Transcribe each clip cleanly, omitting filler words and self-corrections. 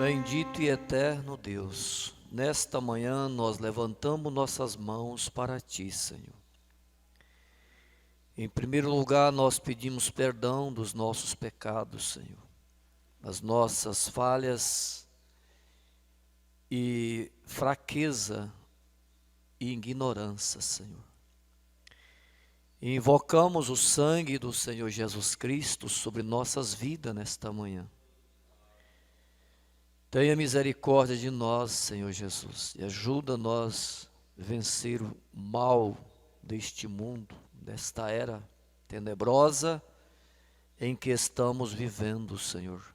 Bendito e eterno Deus, nesta manhã nós levantamos nossas mãos para Ti, Senhor. Em primeiro lugar, nós pedimos perdão dos nossos pecados, Senhor, das nossas falhas e fraqueza e ignorância, Senhor. E invocamos o sangue do Senhor Jesus Cristo sobre nossas vidas nesta manhã. Tenha misericórdia de nós, Senhor Jesus, e ajuda-nos a vencer o mal deste mundo, desta era tenebrosa em que estamos vivendo, Senhor.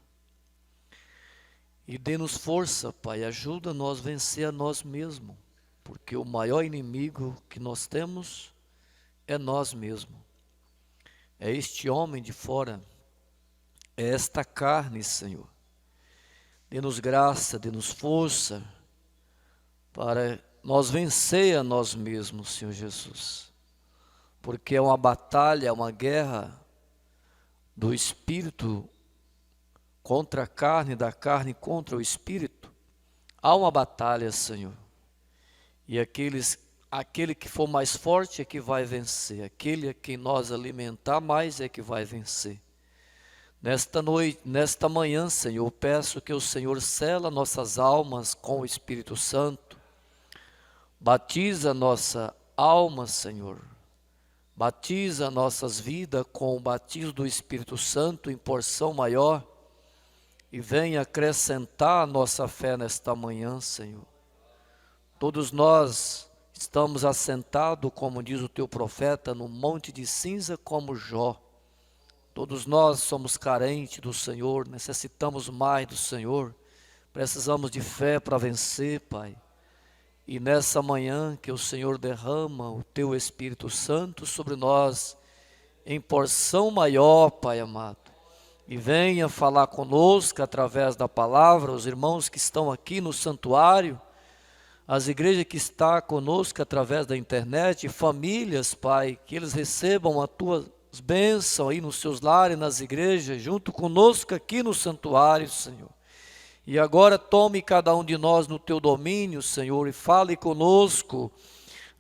E dê-nos força, Pai, ajuda-nos a vencer a nós mesmos, porque o maior inimigo que nós temos é nós mesmos. É este homem de fora, é esta carne, Senhor. Dê-nos graça, dê-nos força para nós vencer a nós mesmos, Senhor Jesus. Porque é uma batalha, uma guerra do espírito contra a carne, da carne contra o espírito. Há uma batalha, Senhor. E aquele que for mais forte é que vai vencer. Aquele a quem nós alimentar mais é que vai vencer. Nesta noite, nesta manhã, Senhor, eu peço que o Senhor sela nossas almas com o Espírito Santo. Batiza nossa alma, Senhor. Batiza nossas vidas com o batismo do Espírito Santo em porção maior. E venha acrescentar a nossa fé nesta manhã, Senhor. Todos nós estamos assentados, como diz o teu profeta, no monte de cinza como Jó. Todos nós somos carentes do Senhor, necessitamos mais do Senhor, precisamos de fé para vencer, Pai. E nessa manhã que o Senhor derrama o Teu Espírito Santo sobre nós, em porção maior, Pai amado. E venha falar conosco através da palavra, os irmãos que estão aqui no santuário, as igrejas que estão conosco através da internet, famílias, Pai, que eles recebam a Tua bênçãos aí nos seus lares, nas igrejas, junto conosco aqui no santuário, Senhor. E agora tome cada um de nós no teu domínio, Senhor, e fale conosco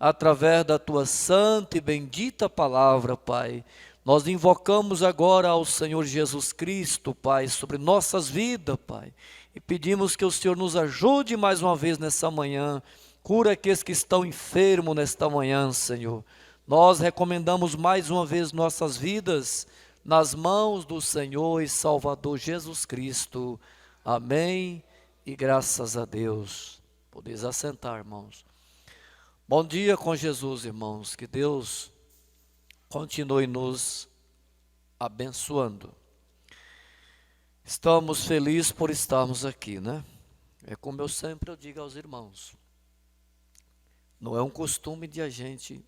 através da tua santa e bendita palavra, Pai. Nós invocamos agora ao Senhor Jesus Cristo, Pai, sobre nossas vidas, Pai. E pedimos que o Senhor nos ajude mais uma vez nessa manhã. Cura aqueles que estão enfermos nesta manhã, Senhor. Nós recomendamos mais uma vez nossas vidas nas mãos do Senhor e Salvador Jesus Cristo. Amém e graças a Deus. Podeis assentar, irmãos. Bom dia com Jesus, irmãos. Que Deus continue nos abençoando. Estamos felizes por estarmos aqui, né? É como eu sempre digo aos irmãos. Não é um costume de a gente,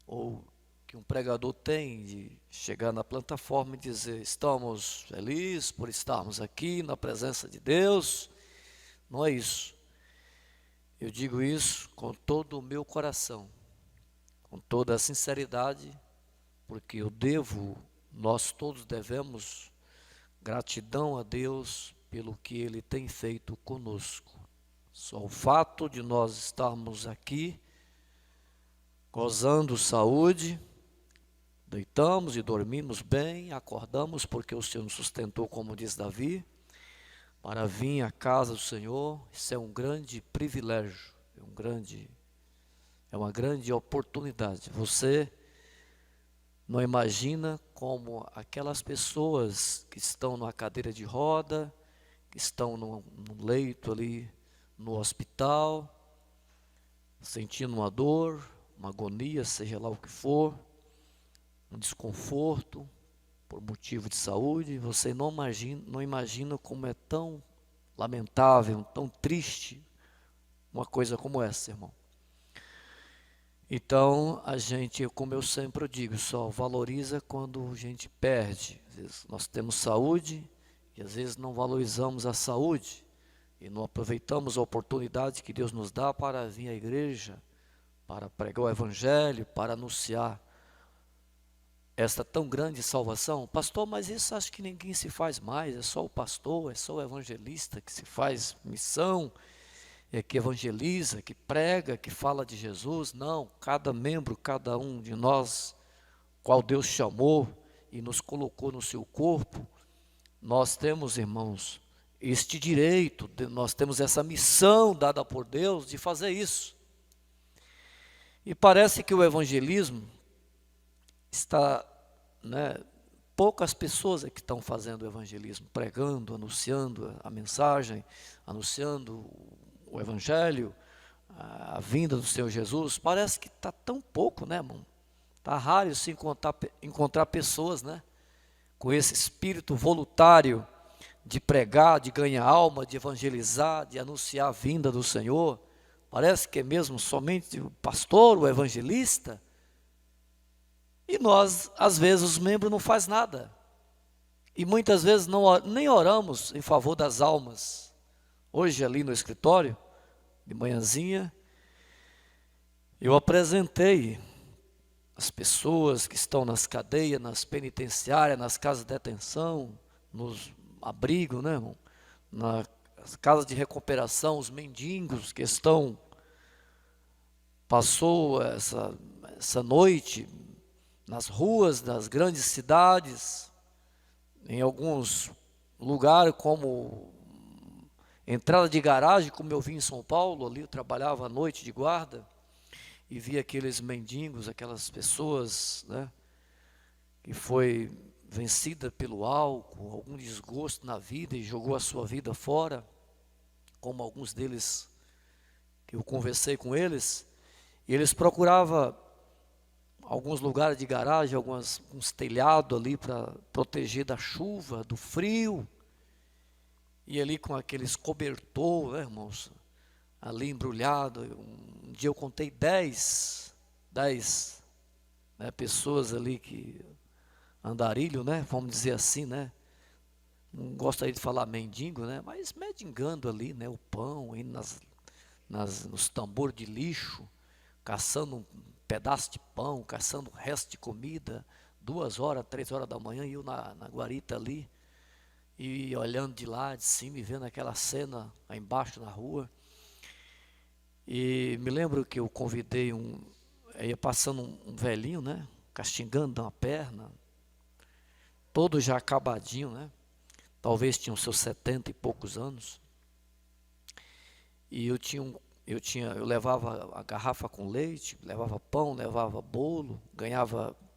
ou que um pregador tem, de chegar na plataforma e dizer: estamos felizes por estarmos aqui na presença de Deus. Não é isso. Eu digo isso com todo o meu coração, com toda a sinceridade, porque nós todos devemos gratidão a Deus pelo que Ele tem feito conosco. Só o fato de nós estarmos aqui, gozando saúde, deitamos e dormimos bem, acordamos porque o Senhor nos sustentou, como diz Davi, para vir à casa do Senhor. Isso é um grande privilégio, é uma grande oportunidade. Você não imagina como aquelas pessoas que estão numa cadeira de roda, que estão num leito ali no hospital, sentindo uma dor, uma agonia, seja lá o que for, um desconforto por motivo de saúde. Você não imagina como é tão lamentável, tão triste uma coisa como essa, irmão. Então, a gente, como eu sempre digo, só valoriza quando a gente perde. Às vezes nós temos saúde e às vezes não valorizamos a saúde e não aproveitamos a oportunidade que Deus nos dá para vir à igreja, para pregar o evangelho, para anunciar esta tão grande salvação? Pastor, mas isso acho que ninguém se faz mais, é só o pastor, é só o evangelista que se faz missão, que evangeliza, que prega, que fala de Jesus. Não, cada membro, cada um de nós, qual Deus chamou e nos colocou no seu corpo, nós temos, irmãos, este direito, nós temos essa missão dada por Deus de fazer isso. E parece que o evangelismo está, né, poucas pessoas é que estão fazendo o evangelismo, pregando, anunciando a mensagem, anunciando o evangelho, a vinda do Senhor Jesus. Parece que está tão pouco, né, irmão? Está raro se encontrar pessoas, né, com esse espírito voluntário de pregar, de ganhar alma, de evangelizar, de anunciar a vinda do Senhor. Parece que é mesmo somente o pastor, o evangelista. E nós, às vezes, os membros não faz nada. E muitas vezes nem oramos em favor das almas. Hoje ali no escritório, de manhãzinha, eu apresentei as pessoas que estão nas cadeias, nas penitenciárias, nas casas de detenção, nos abrigos, né, irmão? Nas casas de recuperação, os mendigos que passou essa noite nas ruas das grandes cidades, em alguns lugares como entrada de garagem, como eu vi em São Paulo, ali eu trabalhava à noite de guarda, e vi aqueles mendigos, aquelas pessoas, né, que foi vencida pelo álcool, algum desgosto na vida e jogou a sua vida fora, como alguns deles, que eu conversei com eles, e eles procuravam alguns lugares de garagem, uns telhados ali para proteger da chuva, do frio, e ali com aqueles cobertor, né, irmãos, ali embrulhado. Um dia eu contei 10 né, pessoas ali que andarilho, né, vamos dizer assim, né, não gostaria de falar mendigo, né, mas mendigando ali, né, o pão, indo nos tambores de lixo, caçando um pedaço de pão, caçando o resto de comida, 2 horas, 3 horas da manhã, e eu na guarita ali, e olhando de lá, de cima, e vendo aquela cena aí embaixo na rua. E me lembro que eu convidei ia passando um velhinho, né, castigando uma perna, todo já acabadinho, né, talvez tinha os seus 70 e poucos anos, e eu levava a garrafa com leite, levava pão, levava bolo,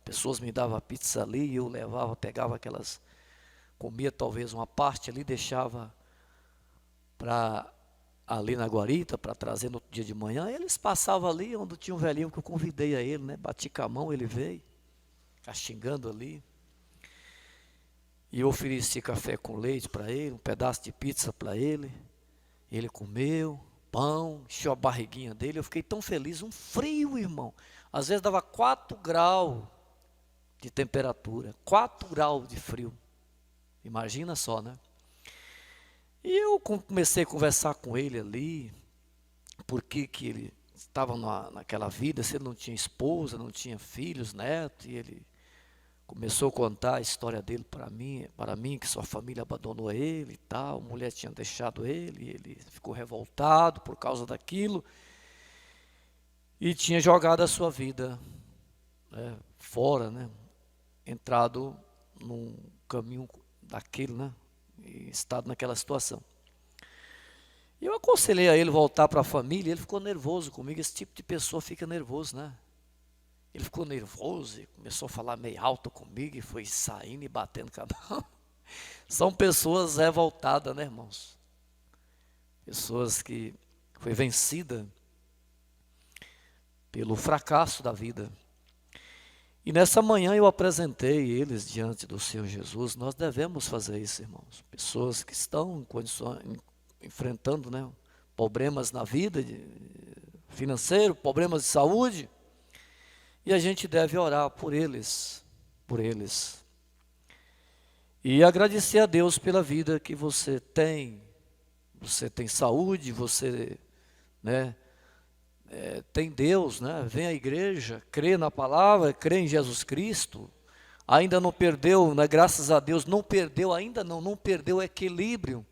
pessoas me davam pizza ali, e eu pegava aquelas, comia talvez uma parte ali, deixava ali na guarita, para trazer no outro dia de manhã. Eles passavam ali onde tinha um velhinho que eu convidei a ele, né, bati com a mão, ele veio, castigando ali, e eu ofereci café com leite para ele, um pedaço de pizza para ele comeu, pão, encheu a barriguinha dele, eu fiquei tão feliz. Um frio, irmão, às vezes dava 4 graus de temperatura, 4 graus de frio, imagina só, né? E eu comecei a conversar com ele ali, porque que ele estava naquela vida, se ele não tinha esposa, não tinha filhos, netos, e ele começou a contar a história dele para mim, que sua família abandonou ele e tal, a mulher tinha deixado ele, e ele ficou revoltado por causa daquilo, e tinha jogado a sua vida, né, fora, né, entrado num caminho daquele, né, e estado naquela situação. E eu aconselhei a ele voltar para a família, ele ficou nervoso comigo. Esse tipo de pessoa fica nervoso, né? Ele ficou nervoso e começou a falar meio alto comigo e foi saindo e batendo cada um. São pessoas revoltadas, né, irmãos? Pessoas que foi vencida pelo fracasso da vida. E nessa manhã eu apresentei eles diante do Senhor Jesus. Nós devemos fazer isso, irmãos. Pessoas que estão enfrentando, né, problemas na vida, financeiro, problemas de saúde, e a gente deve orar por eles. E agradecer a Deus pela vida que você tem. Você tem saúde, você, né, tem Deus, né? Vem à igreja, crê na palavra, crê em Jesus Cristo, ainda não perdeu, né, graças a Deus, não perdeu, ainda não perdeu o equilíbrio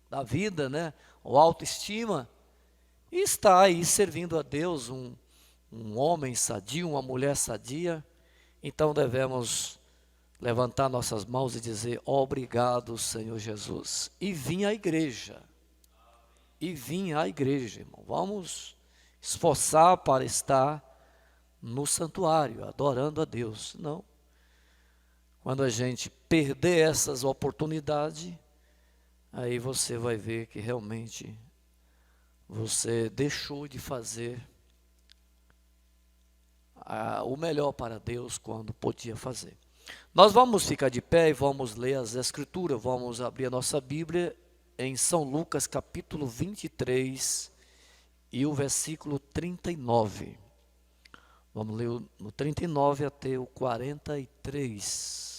da vida, né, ou autoestima, e está aí servindo a Deus, um homem sadio, uma mulher sadia. Então devemos levantar nossas mãos e dizer: obrigado, Senhor Jesus. E vim à igreja. Irmão. Vamos esforçar para estar no santuário, adorando a Deus. Não. Quando a gente perder essas oportunidades, aí você vai ver que realmente você deixou de fazer o melhor para Deus quando podia fazer. Nós vamos ficar de pé e vamos ler as Escrituras. Vamos abrir a nossa Bíblia em São Lucas capítulo 23 e o versículo 39. Vamos ler no 39 até o 43.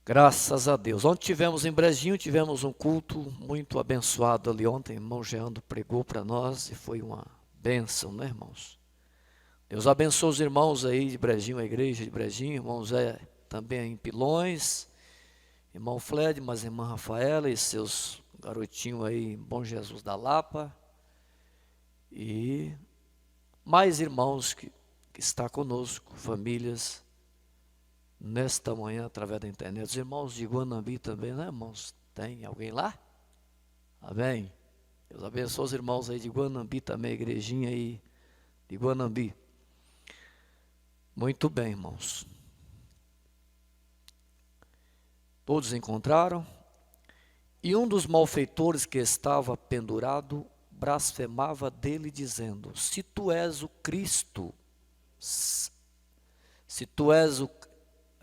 Graças a Deus. Ontem tivemos em Brejinho, tivemos um culto muito abençoado ali ontem. O irmão Geando pregou para nós e foi uma bênção, né, irmãos? Deus abençoe os irmãos aí de Brejinho, a igreja de Brejinho, irmão Zé também em Pilões, irmão Fled, mas irmã Rafaela e seus garotinhos aí em Bom Jesus da Lapa. E mais irmãos que está conosco, famílias, nesta manhã, através da internet. Os irmãos de Guanambi também, né, irmãos? Tem alguém lá? Amém? Deus abençoe os irmãos aí de Guanambi também, a igrejinha aí de Guanambi. Muito bem, irmãos. Todos encontraram? E um dos malfeitores que estava pendurado blasfemava dele, dizendo: se tu és o Cristo, se tu és o...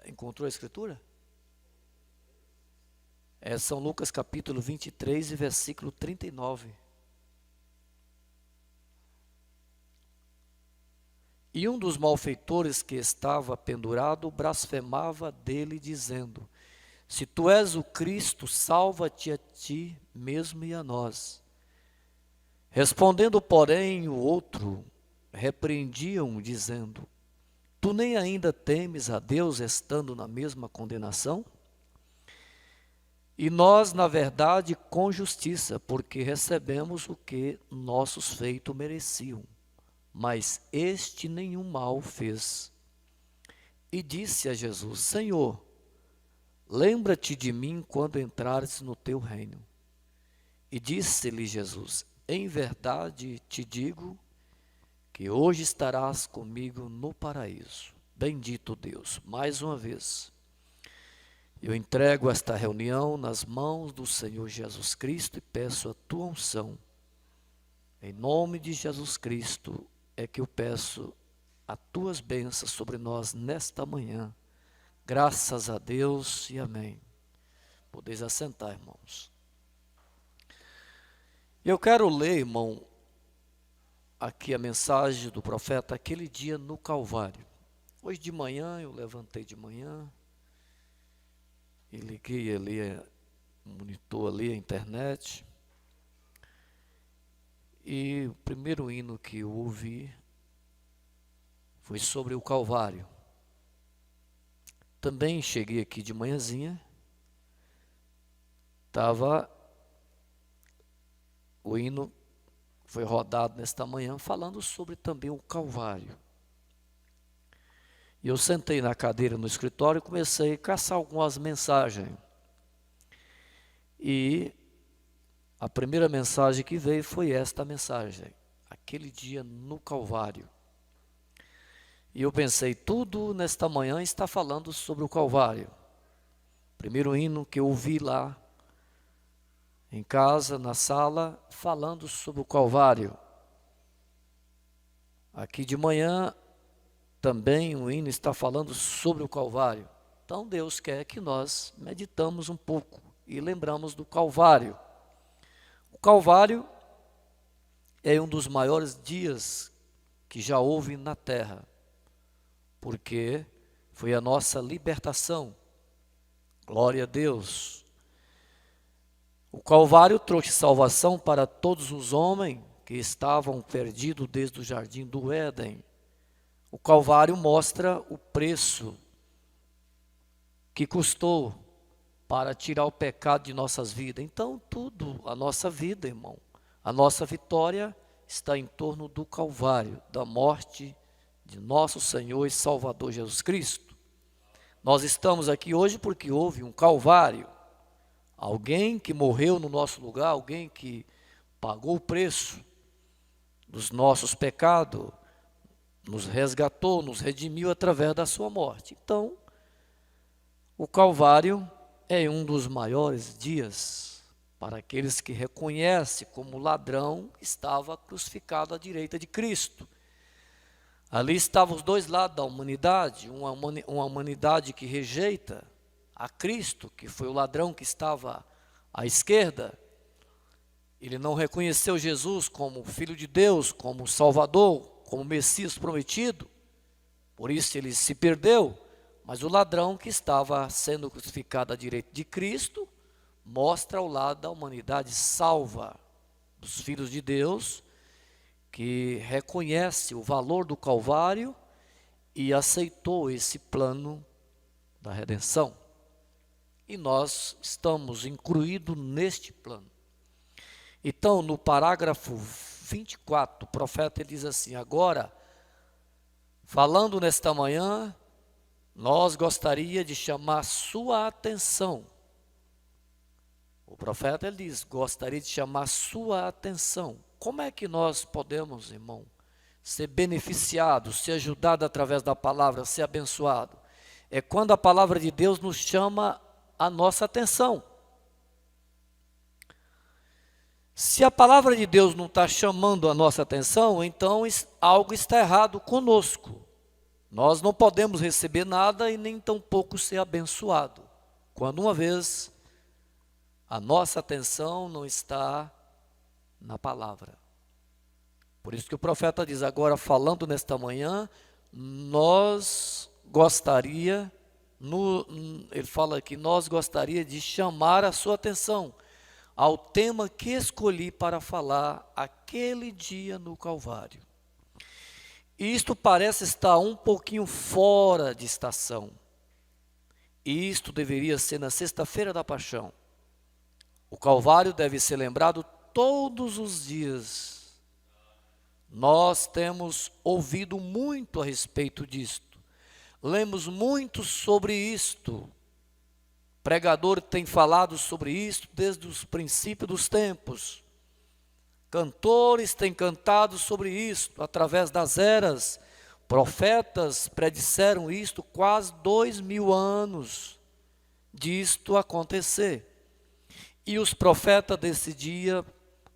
Encontrou a Escritura? É São Lucas capítulo 23 e versículo 39. E um dos malfeitores que estava pendurado blasfemava dele, dizendo: se tu és o Cristo, salva-te a ti mesmo e a nós. Respondendo, porém, o outro, repreendiam, dizendo: tu nem ainda temes a Deus, estando na mesma condenação? E nós, na verdade, com justiça, porque recebemos o que nossos feitos mereciam. Mas este nenhum mal fez. E disse a Jesus: Senhor, lembra-te de mim quando entrares no teu reino. E disse-lhe Jesus: em verdade te digo que hoje estarás comigo no paraíso. Bendito Deus. Mais uma vez, eu entrego esta reunião nas mãos do Senhor Jesus Cristo e peço a tua unção. Em nome de Jesus Cristo é que eu peço as tuas bênçãos sobre nós nesta manhã. Graças a Deus e amém. Podeis assentar, irmãos. Eu quero ler, irmão, aqui a mensagem do profeta, aquele dia no Calvário. Hoje de manhã, eu levantei de manhã e liguei ali, monitor ali a internet. E o primeiro hino que eu ouvi foi sobre o Calvário. Também cheguei aqui de manhãzinha, o hino foi rodado nesta manhã falando sobre também o Calvário. E eu sentei na cadeira no escritório e comecei a caçar algumas mensagens. E a primeira mensagem que veio foi esta mensagem: aquele dia no Calvário. E eu pensei, tudo nesta manhã está falando sobre o Calvário. Primeiro hino que eu ouvi lá, em casa, na sala, falando sobre o Calvário. Aqui de manhã, também o hino está falando sobre o Calvário. Então Deus quer que nós meditamos um pouco e lembramos do Calvário. O Calvário é um dos maiores dias que já houve na terra, porque foi a nossa libertação. Glória a Deus. O Calvário trouxe salvação para todos os homens que estavam perdidos desde o jardim do Éden. O O Calvário mostra o preço que custou para tirar o pecado de nossas vidas. Então, tudo, a nossa vida, irmão, a nossa vitória está em torno do Calvário, da morte de nosso Senhor e Salvador Jesus Cristo. Nós estamos aqui hoje porque houve um Calvário, alguém que morreu no nosso lugar, alguém que pagou o preço dos nossos pecados, nos resgatou, nos redimiu através da sua morte. Então, o Calvário é um dos maiores dias para aqueles que reconhecem como o ladrão estava crucificado à direita de Cristo. Ali estavam os dois lados da humanidade, uma humanidade que rejeita a Cristo, que foi o ladrão que estava à esquerda. Ele não reconheceu Jesus como Filho de Deus, como Salvador, como Messias prometido, por isso ele se perdeu. Mas o ladrão que estava sendo crucificado à direita de Cristo mostra ao lado da humanidade salva, dos filhos de Deus, que reconhece o valor do Calvário e aceitou esse plano da redenção. E nós estamos incluídos neste plano. Então, no parágrafo 24, o profeta ele diz assim: agora, falando nesta manhã, nós gostaria de chamar sua atenção. O profeta ele diz, gostaria de chamar sua atenção. Como é que nós podemos, irmão, ser beneficiados, ser ajudados através da palavra, ser abençoado? É quando a palavra de Deus nos chama a nossa atenção. Se a palavra de Deus não está chamando a nossa atenção, então algo está errado conosco. Nós não podemos receber nada e nem tampouco ser abençoado, quando uma vez a nossa atenção não está na palavra. Por isso que o profeta diz, agora falando nesta manhã, nós gostaria, ele fala aqui, nós gostaria de chamar a sua atenção ao tema que escolhi para falar aquele dia no Calvário. E isto parece estar um pouquinho fora de estação. E isto deveria ser na sexta-feira da Paixão. O Calvário deve ser lembrado todos os dias. Nós temos ouvido muito a respeito disto. Lemos muito sobre isto. O pregador tem falado sobre isto desde os princípios dos tempos. Cantores têm cantado sobre isto através das eras. Profetas predisseram isto quase 2000 anos disto acontecer. E os profetas desse dia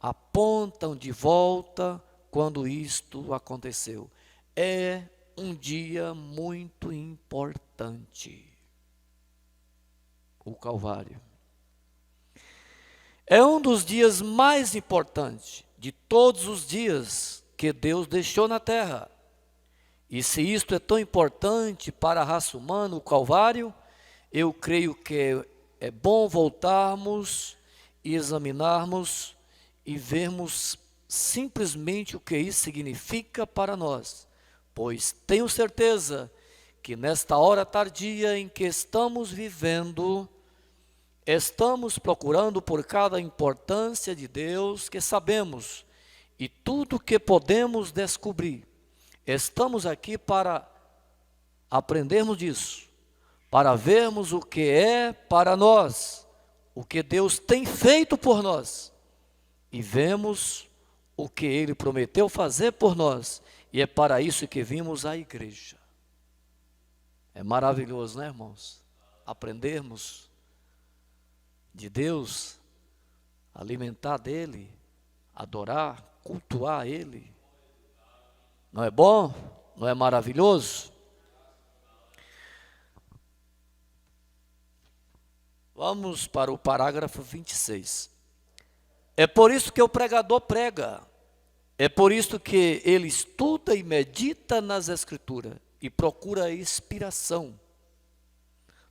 apontam de volta quando isto aconteceu. É um dia muito importante. O Calvário. É um dos dias mais importantes de todos os dias que Deus deixou na terra. E se isto é tão importante para a raça humana, o Calvário, eu creio que é bom voltarmos e examinarmos e vermos simplesmente o que isso significa para nós. Pois tenho certeza que nesta hora tardia em que estamos vivendo, estamos procurando por cada importância de Deus que sabemos e tudo que podemos descobrir. Estamos aqui para aprendermos disso, para vermos o que é para nós, o que Deus tem feito por nós e vemos o que Ele prometeu fazer por nós, e é para isso que vimos à igreja. É maravilhoso, né, irmãos? Aprendermos de Deus, alimentar dele, adorar, cultuar ele. Não é bom? Não é maravilhoso? Vamos para o parágrafo 26. É por isso que o pregador prega. É por isso que ele estuda e medita nas Escrituras e procura inspiração.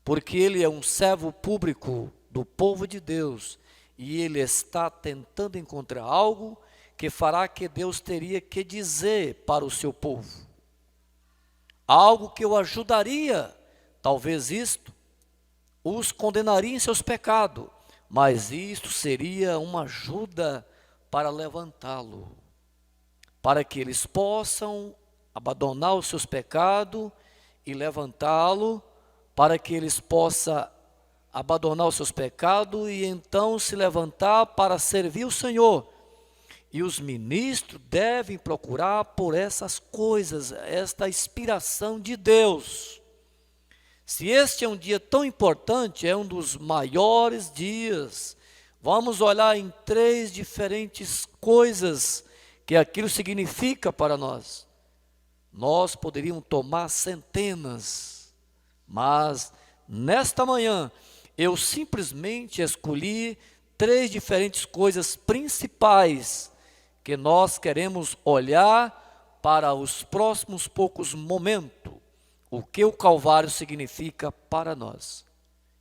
Porque ele é um servo público do povo de Deus e ele está tentando encontrar algo que fará que Deus teria que dizer para o seu povo. algo que o ajudaria, talvez isto os condenaria em seus pecados, mas isto seria uma ajuda para levantá-lo, para que eles possam abandonar os seus pecados e levantá-lo, para que eles possam abandonar os seus pecados e então se levantar para servir o Senhor. E os ministros devem procurar por essas coisas, esta inspiração de Deus. Se este é um dia tão importante, é um dos maiores dias, vamos olhar em 3 diferentes coisas que aquilo significa para nós. Nós poderíamos tomar centenas, mas nesta manhã eu simplesmente escolhi 3 diferentes coisas principais que nós queremos olhar para os próximos poucos momentos, o que o Calvário significa para nós.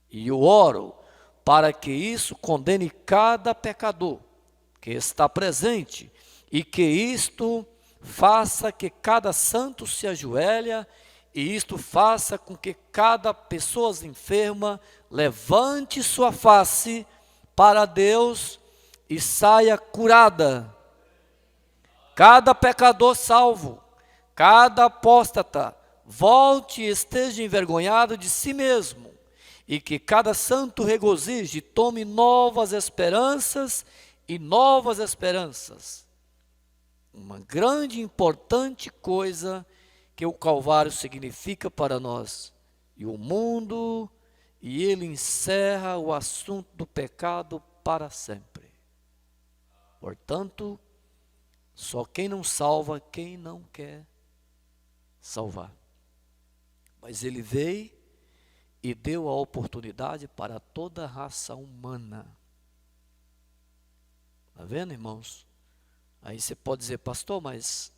E eu oro para que isso condene cada pecador que está presente e que isto faça que cada santo se ajoelhe e isto faça com que cada pessoa enferma levante sua face para Deus e saia curada. Cada pecador salvo, cada apóstata, volte e esteja envergonhado de si mesmo, e que cada santo regozije, tome novas esperanças e novas esperanças. Uma grande e importante coisa que o Calvário significa para nós. E o mundo, e ele encerra o assunto do pecado para sempre. Portanto, só quem não salva, quem não quer salvar. Mas ele veio e deu a oportunidade para toda a raça humana. Está vendo, irmãos? Aí você pode dizer, pastor, mas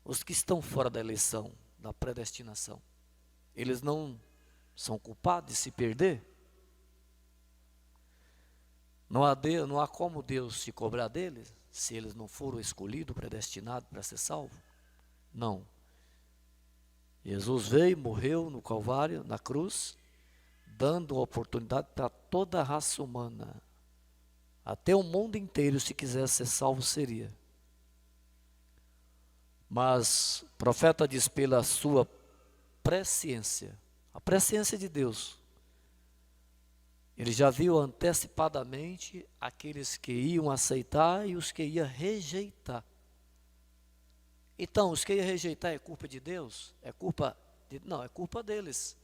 os que estão fora da eleição, da predestinação, eles não são culpados de se perder? Não há como Deus se cobrar deles, se eles não foram escolhidos, predestinados para ser salvos? Não. Jesus veio, morreu no Calvário, na cruz, dando a oportunidade para toda a raça humana. Até o mundo inteiro, se quisesse ser salvo, seria. Mas o profeta diz pela sua presciência, a presciência de Deus, ele já viu antecipadamente aqueles que iam aceitar e os que iam rejeitar. Então, os que iam rejeitar é culpa de Deus? Não, é culpa deles.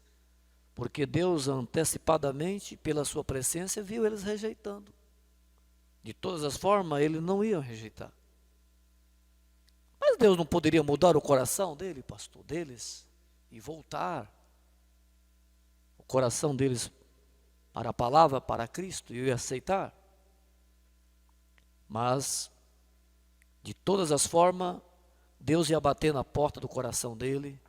Porque Deus antecipadamente, pela sua presciência, viu eles rejeitando. De todas as formas, eles não iam rejeitar. Mas Deus não poderia mudar o coração dele, pastor, deles, e voltar o coração deles para a palavra, para Cristo, e aceitar? Mas, de todas as formas, Deus ia bater na porta do coração dele.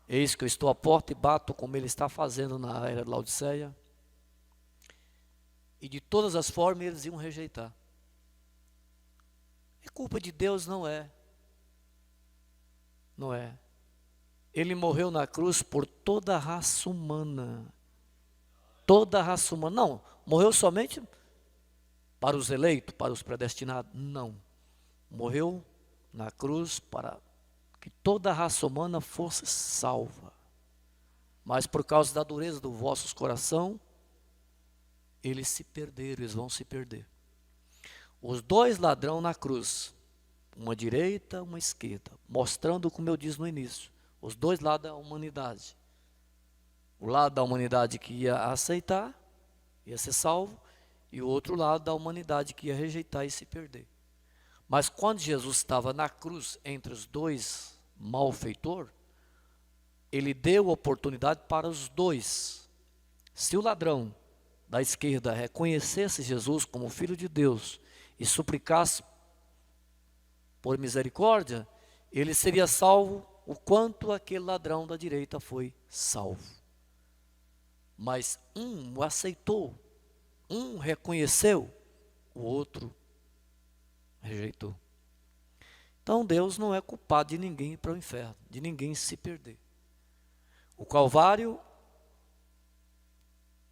Eis que eu estou à porta e bato, como ele está fazendo na era de Laodiceia. E de todas as formas eles iam rejeitar. É culpa de Deus? Não é. Não é. Ele morreu na cruz por toda a raça humana. Toda a raça humana. Não, morreu somente para os eleitos, para os predestinados. Não. Morreu na cruz para que toda a raça humana fosse salva. Mas por causa da dureza do vosso coração, eles se perderam, eles vão se perder. Os 2 ladrões na cruz, uma direita, uma esquerda, mostrando, como eu disse no início, os 2 lados da humanidade. O lado da humanidade que ia aceitar, ia ser salvo, e o outro lado da humanidade que ia rejeitar e se perder. Mas quando Jesus estava na cruz entre os 2 malfeitores, ele deu oportunidade para os 2. Se o ladrão da esquerda reconhecesse Jesus como Filho de Deus e suplicasse por misericórdia, ele seria salvo o quanto aquele ladrão da direita foi salvo. Mas um o aceitou, um reconheceu, o outro rejeitou. Então Deus não é culpado de ninguém ir para o inferno, de ninguém se perder. O Calvário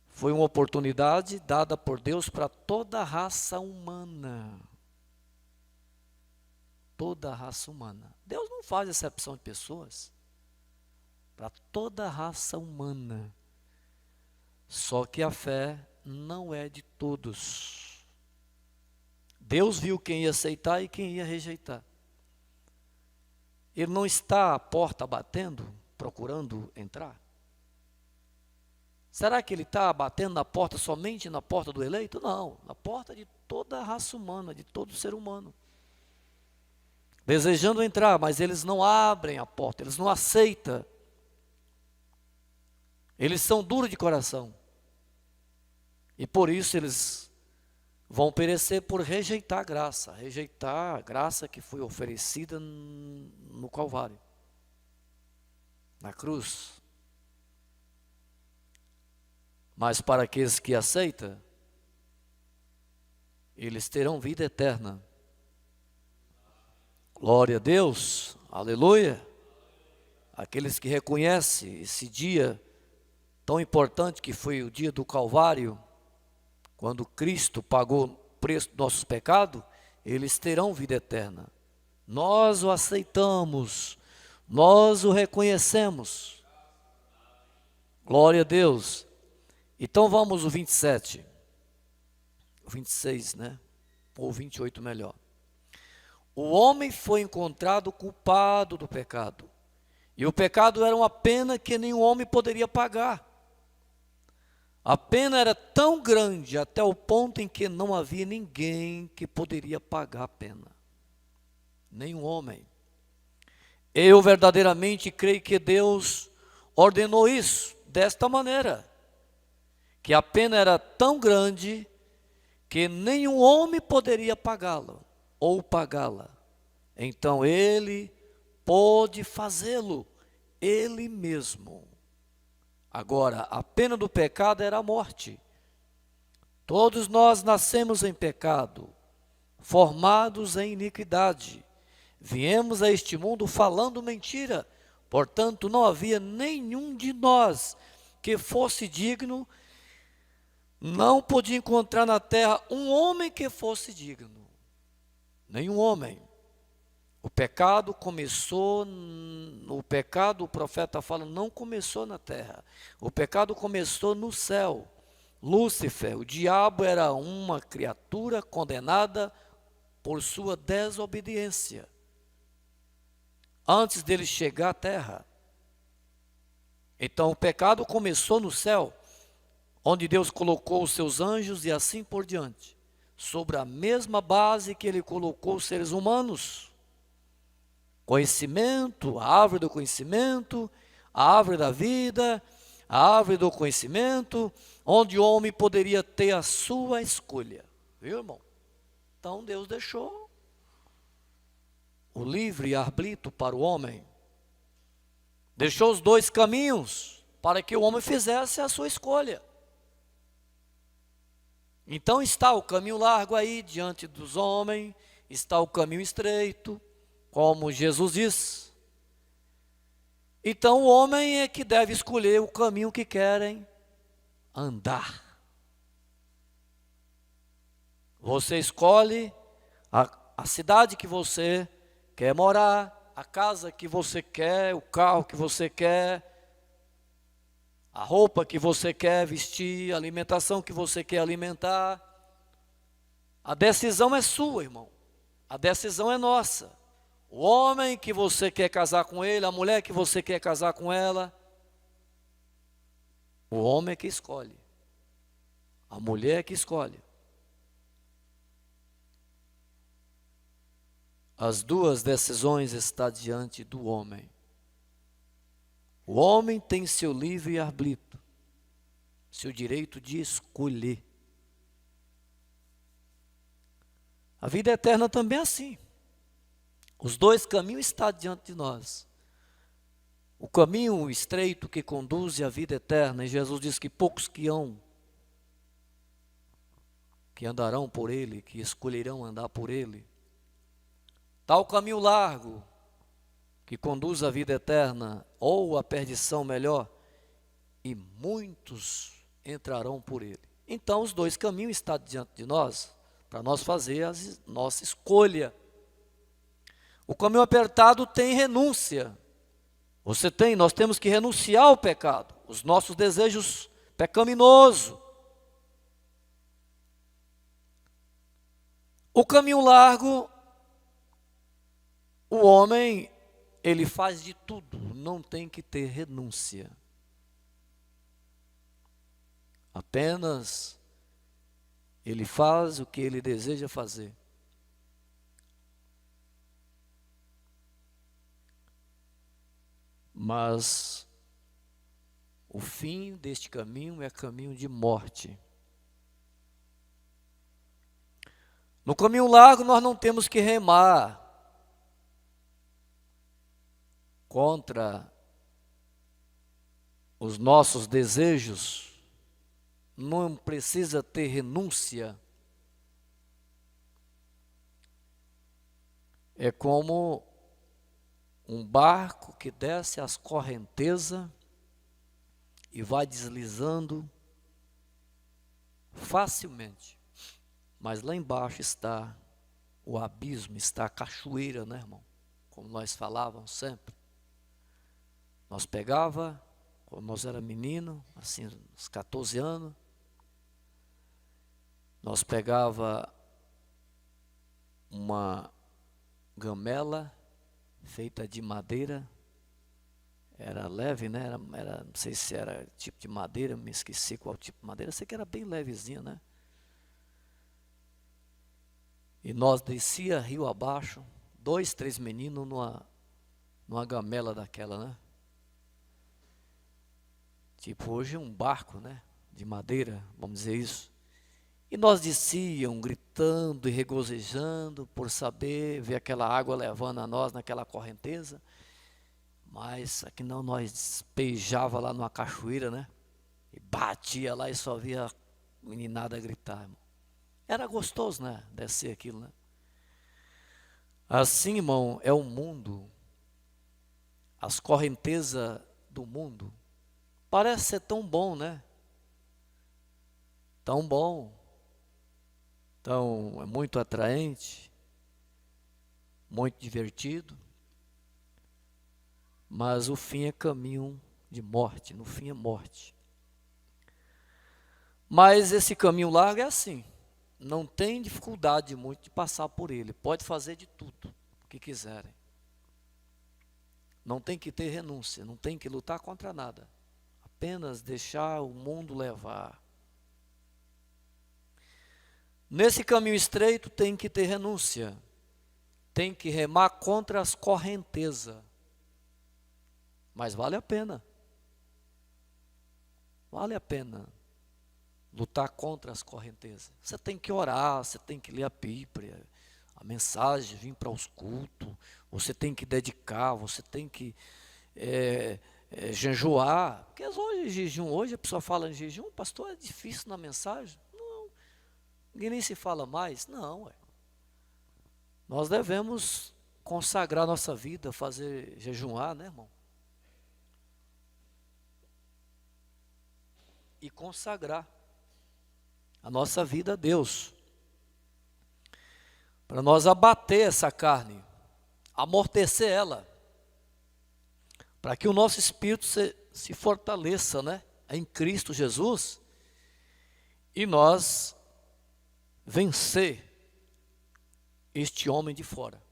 foi uma oportunidade dada por Deus para toda a raça humana. Toda a raça humana. Deus não faz exceção de pessoas. Para toda a raça humana. Só que a fé não é de todos. Deus viu quem ia aceitar e quem ia rejeitar. Ele não está à porta batendo, procurando entrar? Será que ele está batendo na porta somente na porta do eleito? Não, na porta de toda a raça humana, de todo ser humano. Desejando entrar, mas eles não abrem a porta, eles não aceitam. Eles são duros de coração. E por isso eles vão perecer por rejeitar a graça que foi oferecida no Calvário, na cruz. Mas para aqueles que aceitam, eles terão vida eterna. Glória a Deus, aleluia. Aqueles que reconhecem esse dia tão importante que foi o dia do Calvário, quando Cristo pagou o preço dos nossos pecados, eles terão vida eterna. Nós o aceitamos, nós o reconhecemos. Glória a Deus. Então vamos ao 27, o 26, né? Ou 28 melhor. O homem foi encontrado culpado do pecado. E o pecado era uma pena que nenhum homem poderia pagar. A pena era tão grande até o ponto em que não havia ninguém que poderia pagar a pena. Nenhum homem. Eu verdadeiramente creio que Deus ordenou isso desta maneira. Que a pena era tão grande que nenhum homem poderia pagá-la ou pagá-la. Então ele pôde fazê-lo, ele mesmo. Agora, a pena do pecado era a morte. Todos nós nascemos em pecado, formados em iniquidade. Viemos a este mundo falando mentira. Portanto, não havia nenhum de nós que fosse digno. Não podia encontrar na terra um homem que fosse digno. Nenhum homem. O pecado começou, o profeta fala, não começou na terra. O pecado começou no céu. Lúcifer, o diabo, era uma criatura condenada por sua desobediência. Antes dele chegar à terra. Então o pecado começou no céu, onde Deus colocou os seus anjos e assim por diante. Sobre a mesma base que ele colocou os seres humanos. Conhecimento, a árvore do conhecimento, a árvore da vida, a árvore do conhecimento, onde o homem poderia ter a sua escolha. Viu, irmão? Então Deus deixou o livre arbítrio para o homem. Deixou os dois caminhos para que o homem fizesse a sua escolha. Então está o caminho largo aí diante dos homens, está o caminho estreito, como Jesus diz. Então o homem é que deve escolher o caminho que querem andar. Você escolhe a cidade que você quer morar, a casa que você quer, o carro que você quer, a roupa que você quer vestir, a alimentação que você quer alimentar. A decisão é sua, irmão. A decisão é nossa. O homem que você quer casar com ele, a mulher que você quer casar com ela, o homem é que escolhe. A mulher é que escolhe. As duas decisões estão diante do homem. O homem tem seu livre arbítrio, seu direito de escolher. A vida eterna também é assim. Os dois caminhos estão diante de nós. O caminho estreito que conduz à vida eterna, e Jesus diz que poucos que andarão por ele, que escolherão andar por ele. Tal caminho largo, que conduz à vida eterna, ou à perdição melhor, e muitos entrarão por ele. Então, os dois caminhos estão diante de nós, para nós fazer a nossa escolha. O caminho apertado tem renúncia. Nós temos que renunciar ao pecado, os nossos desejos pecaminosos. O caminho largo, o homem, ele faz de tudo, não tem que ter renúncia. Apenas ele faz o que ele deseja fazer. Mas o fim deste caminho é caminho de morte. No caminho largo nós não temos que remar contra os nossos desejos, não precisa ter renúncia. É como um barco que desce as correntezas e vai deslizando facilmente. Mas lá embaixo está o abismo, está a cachoeira, né, irmão? Como nós falávamos sempre. Nós pegava, quando nós era menino, assim, uns 14 anos, nós pegava uma gamela feita de madeira, era leve, né? Não sei se era tipo de madeira, me esqueci qual tipo de madeira, sei que era bem levezinha, né? E nós descia rio abaixo, 2, 3 meninos numa gamela daquela, né? Tipo hoje um barco, né? De madeira, vamos dizer isso. E nós desciam gritando e regozijando por saber, ver aquela água levando a nós naquela correnteza. Mas aqui não, nós despejava lá numa cachoeira, né? E batia lá e só via a meninada gritar, irmão. Era gostoso, né? Descer aquilo, né? Assim, irmão, é o mundo. As correntezas do mundo. Parece ser tão bom, né? Tão bom. Então, é muito atraente. Muito divertido. Mas o fim é caminho de morte. No fim é morte. Mas esse caminho largo é assim. Não tem dificuldade muito de passar por ele. Pode fazer de tudo o que quiserem. Não tem que ter renúncia. Não tem que lutar contra nada. Apenas deixar o mundo levar. Nesse caminho estreito tem que ter renúncia. Tem que remar contra as correntezas. Mas vale a pena. Vale a pena lutar contra as correntezas. Você tem que orar, você tem que ler a Bíblia, a mensagem, vir para os cultos, você tem que dedicar, você tem que jejuar. Porque hoje, jejum, hoje a pessoa fala em jejum, pastor, é difícil na mensagem. Não, ninguém nem se fala mais. Não, nós devemos consagrar nossa vida, fazer jejuar, né, irmão? E consagrar a nossa vida a Deus, para nós abater essa carne, amortecer ela, para que o nosso espírito se fortaleça, né, em Cristo Jesus, e nós vencer este homem de fora,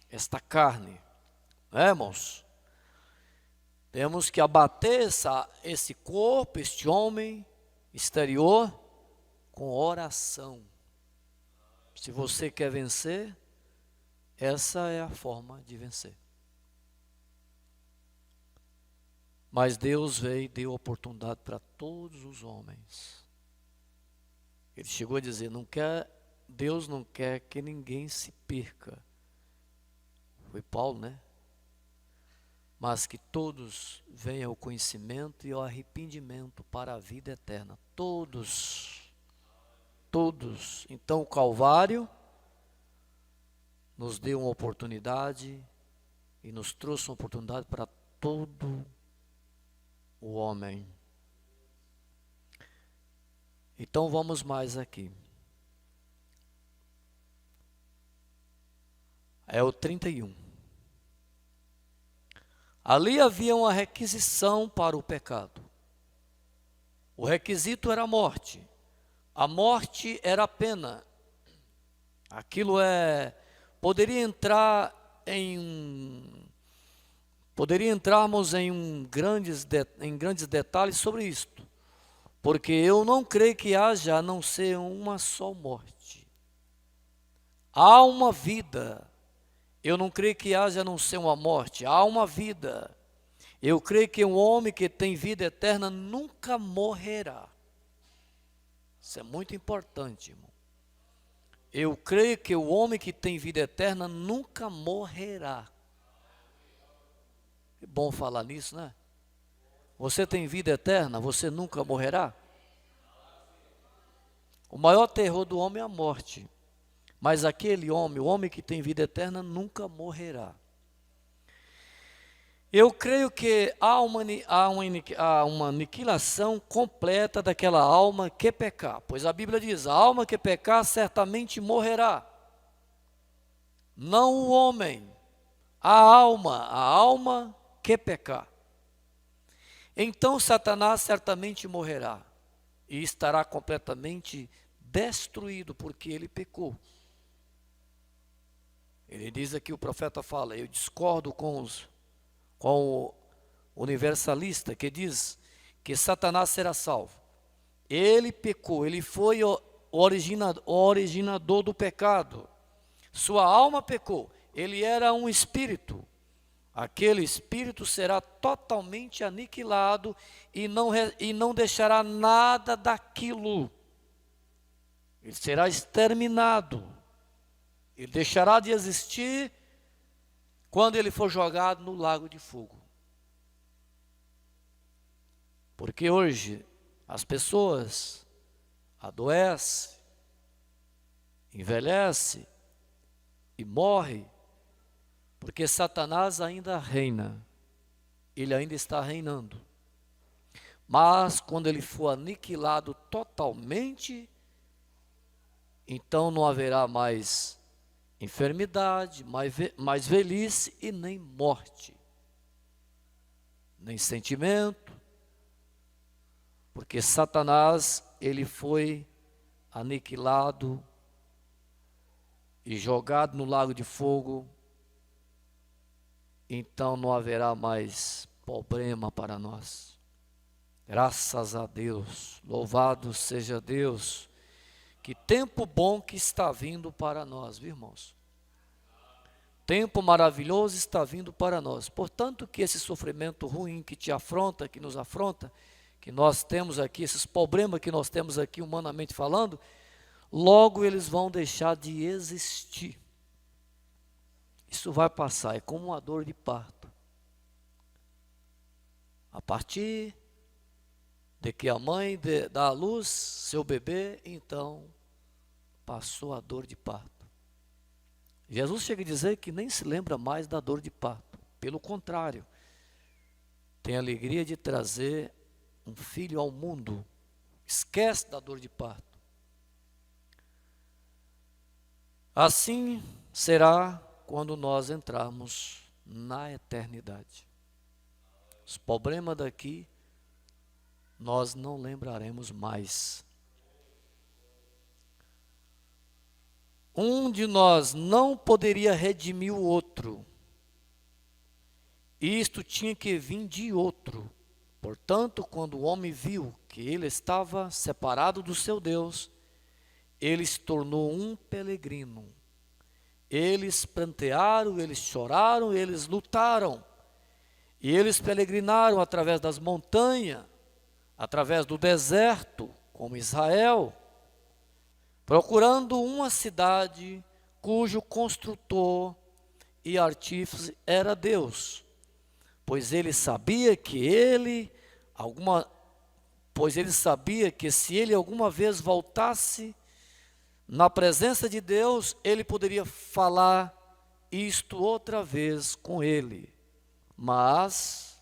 esta carne, né, irmãos? Temos que abater esse corpo, este homem exterior, com oração. Se você quer vencer, essa é a forma de vencer. Mas Deus veio e deu oportunidade para todos os homens. Ele chegou a dizer, Deus não quer que ninguém se perca. Foi Paulo, né? Mas que todos venham ao conhecimento e ao arrependimento para a vida eterna. Todos. Então o Calvário nos deu uma oportunidade e nos trouxe uma oportunidade para todo o homem. Então vamos mais aqui. É o 31. Ali havia uma requisição para o pecado. O requisito era a morte. A morte era a pena. Aquilo poderia entrarmos em grandes detalhes sobre isto, porque eu não creio que haja a não ser uma só morte. Há uma vida. Eu não creio que haja a não ser uma morte. Há uma vida. Eu creio que um homem que tem vida eterna nunca morrerá. Isso é muito importante, irmão. Eu creio que o homem que tem vida eterna nunca morrerá. É bom falar nisso, né? Você tem vida eterna, você nunca morrerá? O maior terror do homem é a morte. Mas aquele homem, o homem que tem vida eterna, nunca morrerá. Eu creio que há uma aniquilação completa daquela alma que pecar. Pois a Bíblia diz, a alma que pecar certamente morrerá. Não o homem, a alma que pecar. Então Satanás certamente morrerá e estará completamente destruído porque ele pecou. Ele diz aqui, o profeta fala, eu discordo com o universalista que diz que Satanás será salvo. Ele pecou, ele foi o originador do pecado. Sua alma pecou, ele era um espírito. Aquele espírito será totalmente aniquilado e não deixará nada daquilo. Ele será exterminado. Ele deixará de existir quando ele for jogado no lago de fogo. Porque hoje as pessoas adoecem, envelhecem e morrem, porque Satanás ainda reina, ele ainda está reinando. Mas quando ele for aniquilado totalmente, então não haverá mais enfermidade, mais velhice e nem morte, nem sentimento, porque Satanás, ele foi aniquilado e jogado no lago de fogo, então não haverá mais problema para nós. Graças a Deus, louvado seja Deus. Que tempo bom que está vindo para nós, viu, irmãos? Tempo maravilhoso está vindo para nós. Portanto, que esse sofrimento ruim que te afronta, que nos afronta, que nós temos aqui, esses problemas que nós temos aqui humanamente falando, logo eles vão deixar de existir. Isso vai passar, é como uma dor de parto. A partir de que a mãe dá à luz seu bebê, então passou a dor de parto. Jesus chega a dizer que nem se lembra mais da dor de parto. Pelo contrário, tem a alegria de trazer um filho ao mundo. Esquece da dor de parto. Assim será quando nós entrarmos na eternidade. Os problemas daqui nós não lembraremos mais. Um de nós não poderia redimir o outro. Isto tinha que vir de outro. Portanto, quando o homem viu que ele estava separado do seu Deus, ele se tornou um peregrino. Eles prantearam, eles choraram, eles lutaram. E eles peregrinaram através das montanhas, através do deserto, como Israel, procurando uma cidade cujo construtor e artífice era Deus, pois ele sabia que se ele alguma vez voltasse na presença de Deus, ele poderia falar isto outra vez com ele, mas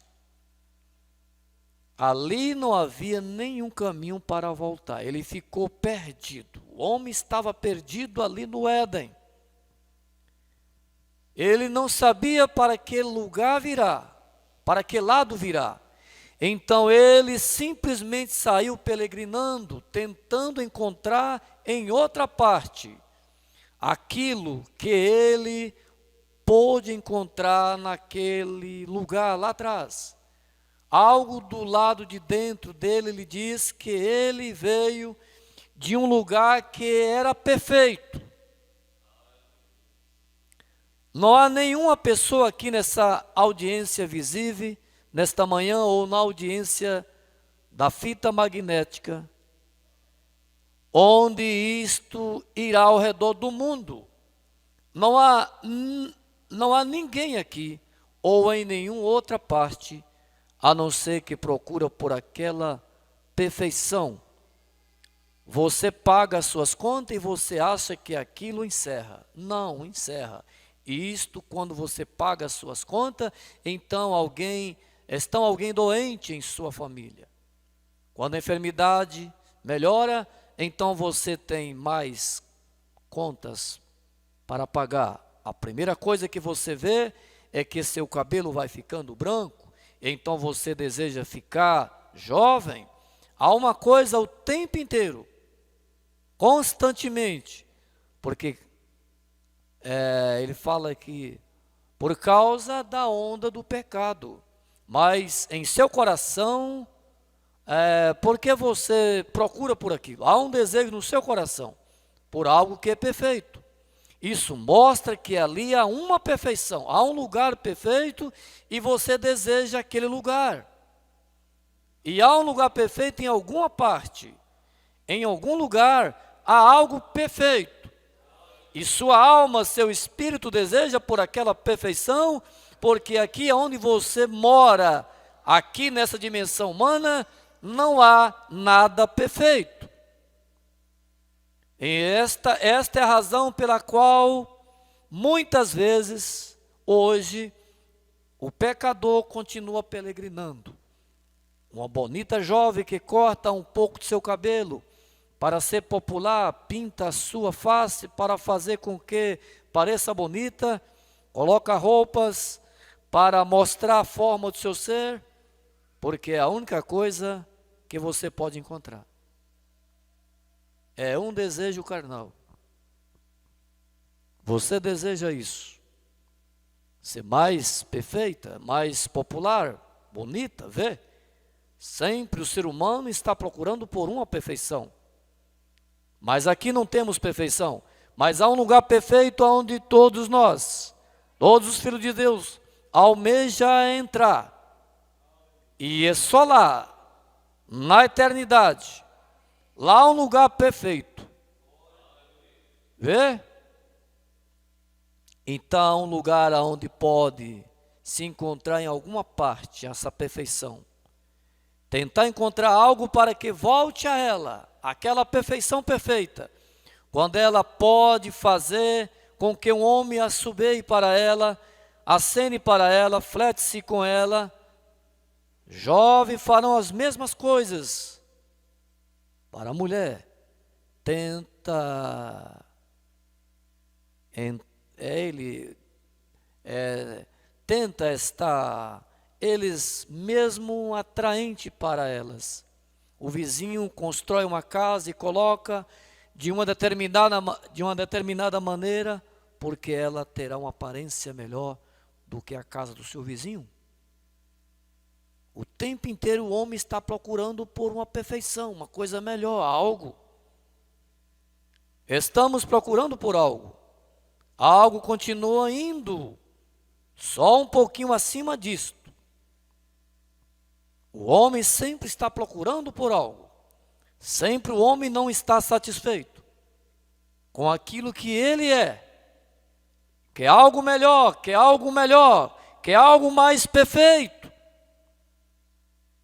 ali não havia nenhum caminho para voltar. Ele ficou perdido. O homem estava perdido ali no Éden. Ele não sabia para que lugar virá, para que lado virá. Então ele simplesmente saiu peregrinando, tentando encontrar em outra parte aquilo que ele pôde encontrar naquele lugar lá atrás. Algo do lado de dentro dele lhe diz que ele veio de um lugar que era perfeito. Não há nenhuma pessoa aqui nessa audiência visível, nesta manhã ou na audiência da fita magnética, onde isto irá ao redor do mundo. Não há ninguém aqui ou em nenhuma outra parte, a não ser que procura por aquela perfeição. Você paga as suas contas e você acha que aquilo encerra. Não encerra. E isto, quando você paga as suas contas, então alguém doente em sua família. Quando a enfermidade melhora, então você tem mais contas para pagar. A primeira coisa que você vê é que seu cabelo vai ficando branco, então você deseja ficar jovem. Há uma coisa o tempo inteiro, constantemente, porque ele fala que por causa da onda do pecado, mas em seu coração, porque você procura por aquilo? Há um desejo no seu coração por algo que é perfeito. Isso mostra que ali há uma perfeição, há um lugar perfeito e você deseja aquele lugar. E há um lugar perfeito em alguma parte, em algum lugar há algo perfeito. E sua alma, seu espírito deseja por aquela perfeição, porque aqui é onde você mora, aqui nessa dimensão humana, não há nada perfeito. E esta é a razão pela qual, muitas vezes, hoje, o pecador continua peregrinando. Uma bonita jovem que corta um pouco de seu cabelo, para ser popular, pinta a sua face para fazer com que pareça bonita, coloca roupas para mostrar a forma do seu ser, porque é a única coisa que você pode encontrar. É um desejo carnal. Você deseja isso? Ser mais perfeita, mais popular, bonita, vê? Sempre o ser humano está procurando por uma perfeição. Mas aqui não temos perfeição, mas há um lugar perfeito onde todos nós, todos os filhos de Deus, almejam entrar. E é só lá, na eternidade, lá há um lugar perfeito. Vê? Então, um lugar onde pode se encontrar em alguma parte essa perfeição. Tentar encontrar algo para que volte a ela, aquela perfeição perfeita, quando ela pode fazer com que um homem assobeie para ela, acene para ela, flete-se com ela. Jovens farão as mesmas coisas para a mulher. Tenta estar eles mesmo atraente para elas. O vizinho constrói uma casa e coloca de uma determinada maneira, porque ela terá uma aparência melhor do que a casa do seu vizinho. O tempo inteiro o homem está procurando por uma perfeição, uma coisa melhor, algo. Estamos procurando por algo. Algo continua indo só um pouquinho acima disto. O homem sempre está procurando por algo. Sempre o homem não está satisfeito com aquilo que ele é. Quer algo melhor, quer algo melhor, quer algo mais perfeito.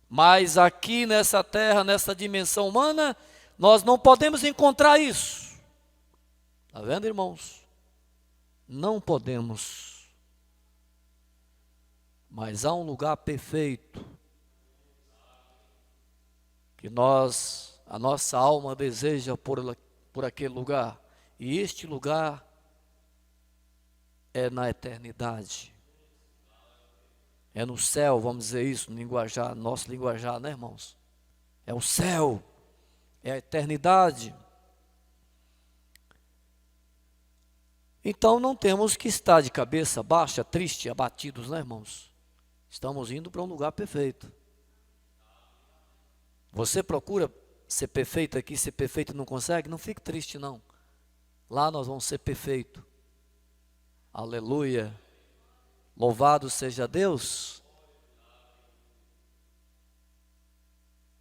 Mas aqui nessa terra, nessa dimensão humana, nós não podemos encontrar isso. Está vendo, irmãos? não podemos, mas há um lugar perfeito que a nossa alma deseja por aquele lugar, e este lugar é na eternidade, é no céu, vamos dizer isso, no linguajar, nosso linguajar, né, irmãos? É o céu, é a eternidade. Então não temos que estar de cabeça baixa, triste, abatidos, né, irmãos? Estamos indo para um lugar perfeito. Você procura ser perfeito aqui, ser perfeito e não consegue? Não fique triste, não. Lá nós vamos ser perfeitos. Aleluia. Louvado seja Deus.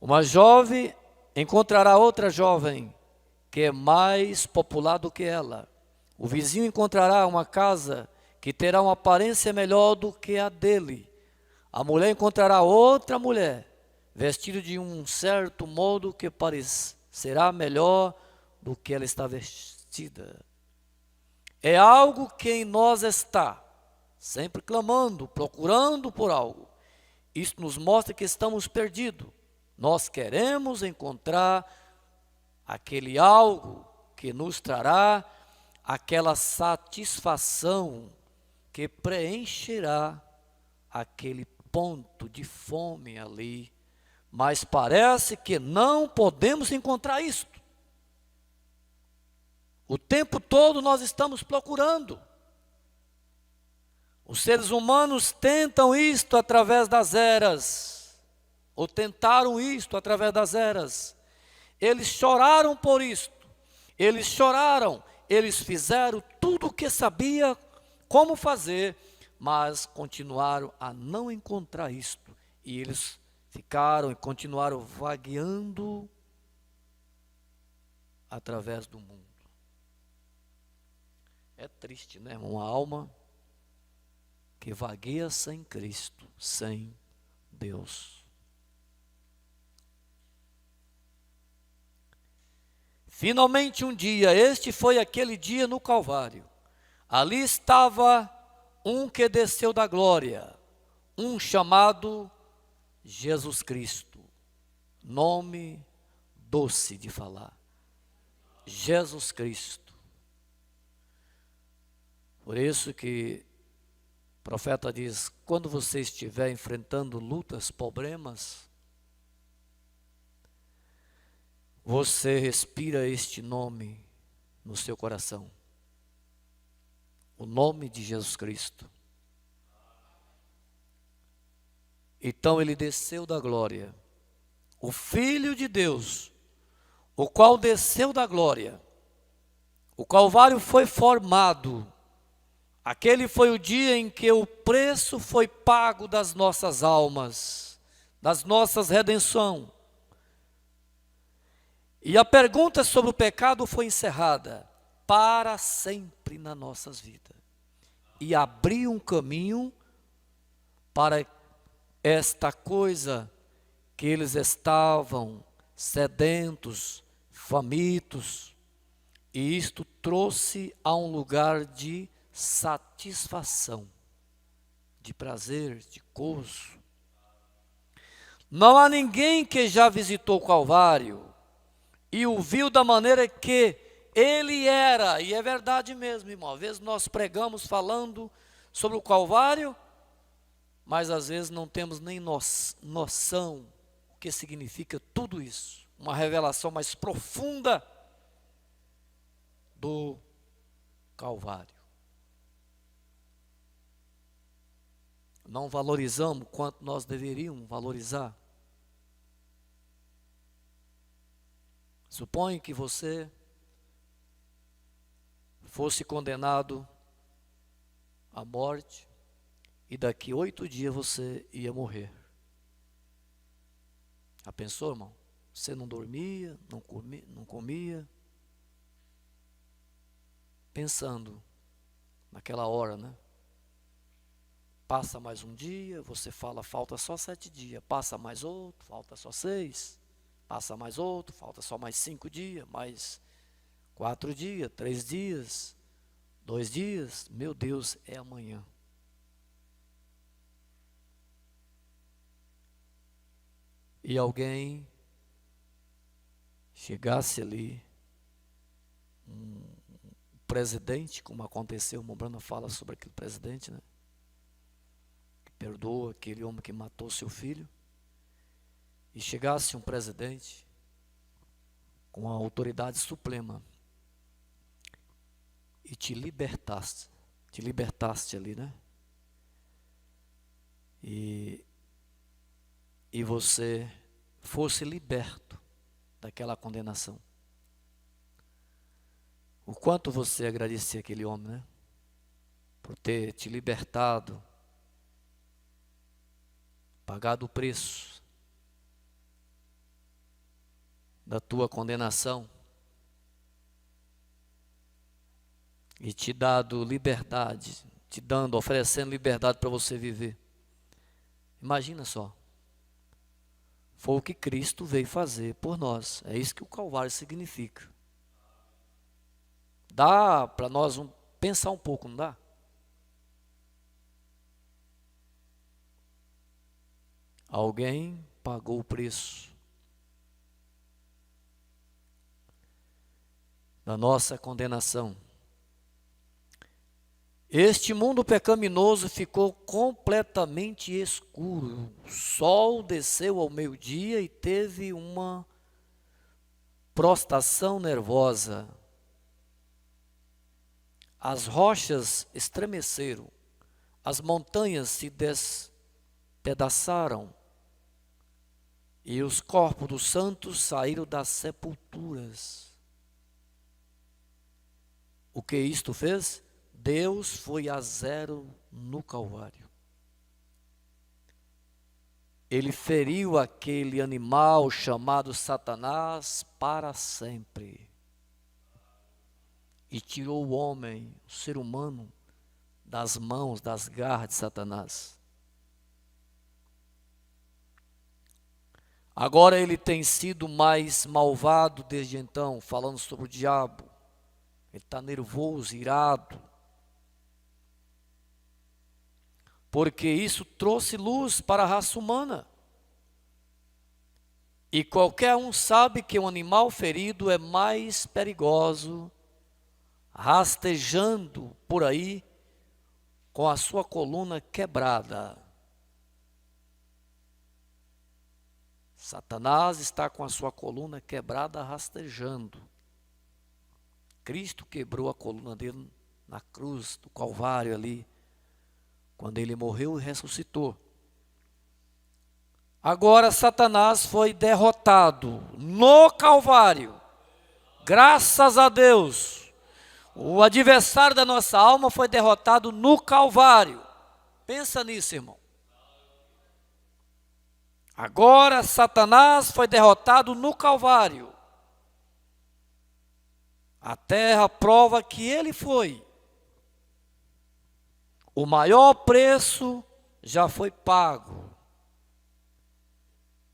Uma jovem encontrará outra jovem que é mais popular do que ela. O vizinho encontrará uma casa que terá uma aparência melhor do que a dele. A mulher encontrará outra mulher, vestida de um certo modo que parecerá melhor do que ela está vestida. É algo que em nós está, sempre clamando, procurando por algo. Isso nos mostra que estamos perdidos. Nós queremos encontrar aquele algo que nos trará aquela satisfação que preencherá aquele ponto de fome ali. Mas parece que não podemos encontrar isto. O tempo todo nós estamos procurando. Os seres humanos tentam isto através das eras, ou tentaram isto através das eras. Eles choraram por isto, eles choraram, eles fizeram tudo o que sabia como fazer, mas continuaram a não encontrar isto. E eles ficaram e continuaram vagueando através do mundo. É triste, né, irmão? Uma alma que vagueia sem Cristo, sem Deus. Finalmente um dia, este foi aquele dia no Calvário. Ali estava um que desceu da glória, um chamado Jesus Cristo. Nome doce de falar. Jesus Cristo. Por isso que o profeta diz, quando você estiver enfrentando lutas, problemas, você respira este nome no seu coração. O nome de Jesus Cristo. Então ele desceu da glória. O Filho de Deus, o qual desceu da glória. O Calvário foi formado. Aquele foi o dia em que o preço foi pago das nossas almas, das nossas redenção. E a pergunta sobre o pecado foi encerrada para sempre nas nossas vidas. E abriu um caminho para esta coisa que eles estavam sedentos, famintos. E isto trouxe a um lugar de satisfação, de prazer, de gozo. Não há ninguém que já visitou o Calvário e o viu da maneira que ele era, e é verdade mesmo, irmão. Às vezes nós pregamos falando sobre o Calvário, mas às vezes não temos nem noção o que significa tudo isso. Uma revelação mais profunda do Calvário. Não valorizamos quanto nós deveríamos valorizar. Suponha que você fosse condenado à morte e daqui 8 dias você ia morrer. Já pensou, irmão? Você não dormia, não comia, pensando naquela hora, né? Passa mais um dia, você fala, falta só 7 dias. Passa mais outro, falta só 6. Passa mais outro, falta só mais 5 dias, mais 4 dias, 3 dias, 2 dias, meu Deus, é amanhã. E alguém chegasse ali, um presidente, como aconteceu, o Brana fala sobre aquele presidente, né? Que perdoa aquele homem que matou seu filho. E chegasse um presidente com a autoridade suprema e te libertaste ali, né? E você fosse liberto daquela condenação. O quanto você agradecia aquele homem, né? Por ter te libertado, pagado o preço da tua condenação e te dado liberdade, oferecendo liberdade para você viver. Imagina só. Foi o que Cristo veio fazer por nós. É isso que o Calvário significa. Dá para nós pensar um pouco, não dá? Alguém pagou o preço da nossa condenação. Este mundo pecaminoso ficou completamente escuro. O sol desceu ao meio-dia e teve uma prostração nervosa. As rochas estremeceram, as montanhas se despedaçaram e os corpos dos santos saíram das sepulturas. O que isto fez? Deus foi a zero no Calvário. Ele feriu aquele animal chamado Satanás para sempre. E tirou o homem, o ser humano, das mãos, das garras de Satanás. Agora ele tem sido mais malvado desde então, falando sobre o diabo. Ele está nervoso, irado. Porque isso trouxe luz para a raça humana. E qualquer um sabe que um animal ferido é mais perigoso, rastejando por aí com a sua coluna quebrada. Satanás está com a sua coluna quebrada, rastejando. Cristo quebrou a coluna dele na cruz do Calvário ali, quando ele morreu e ressuscitou. Agora Satanás foi derrotado no Calvário. Graças a Deus. O adversário da nossa alma foi derrotado no Calvário. Pensa nisso, irmão. Agora Satanás foi derrotado no Calvário. A terra prova que ele foi. O maior preço já foi pago.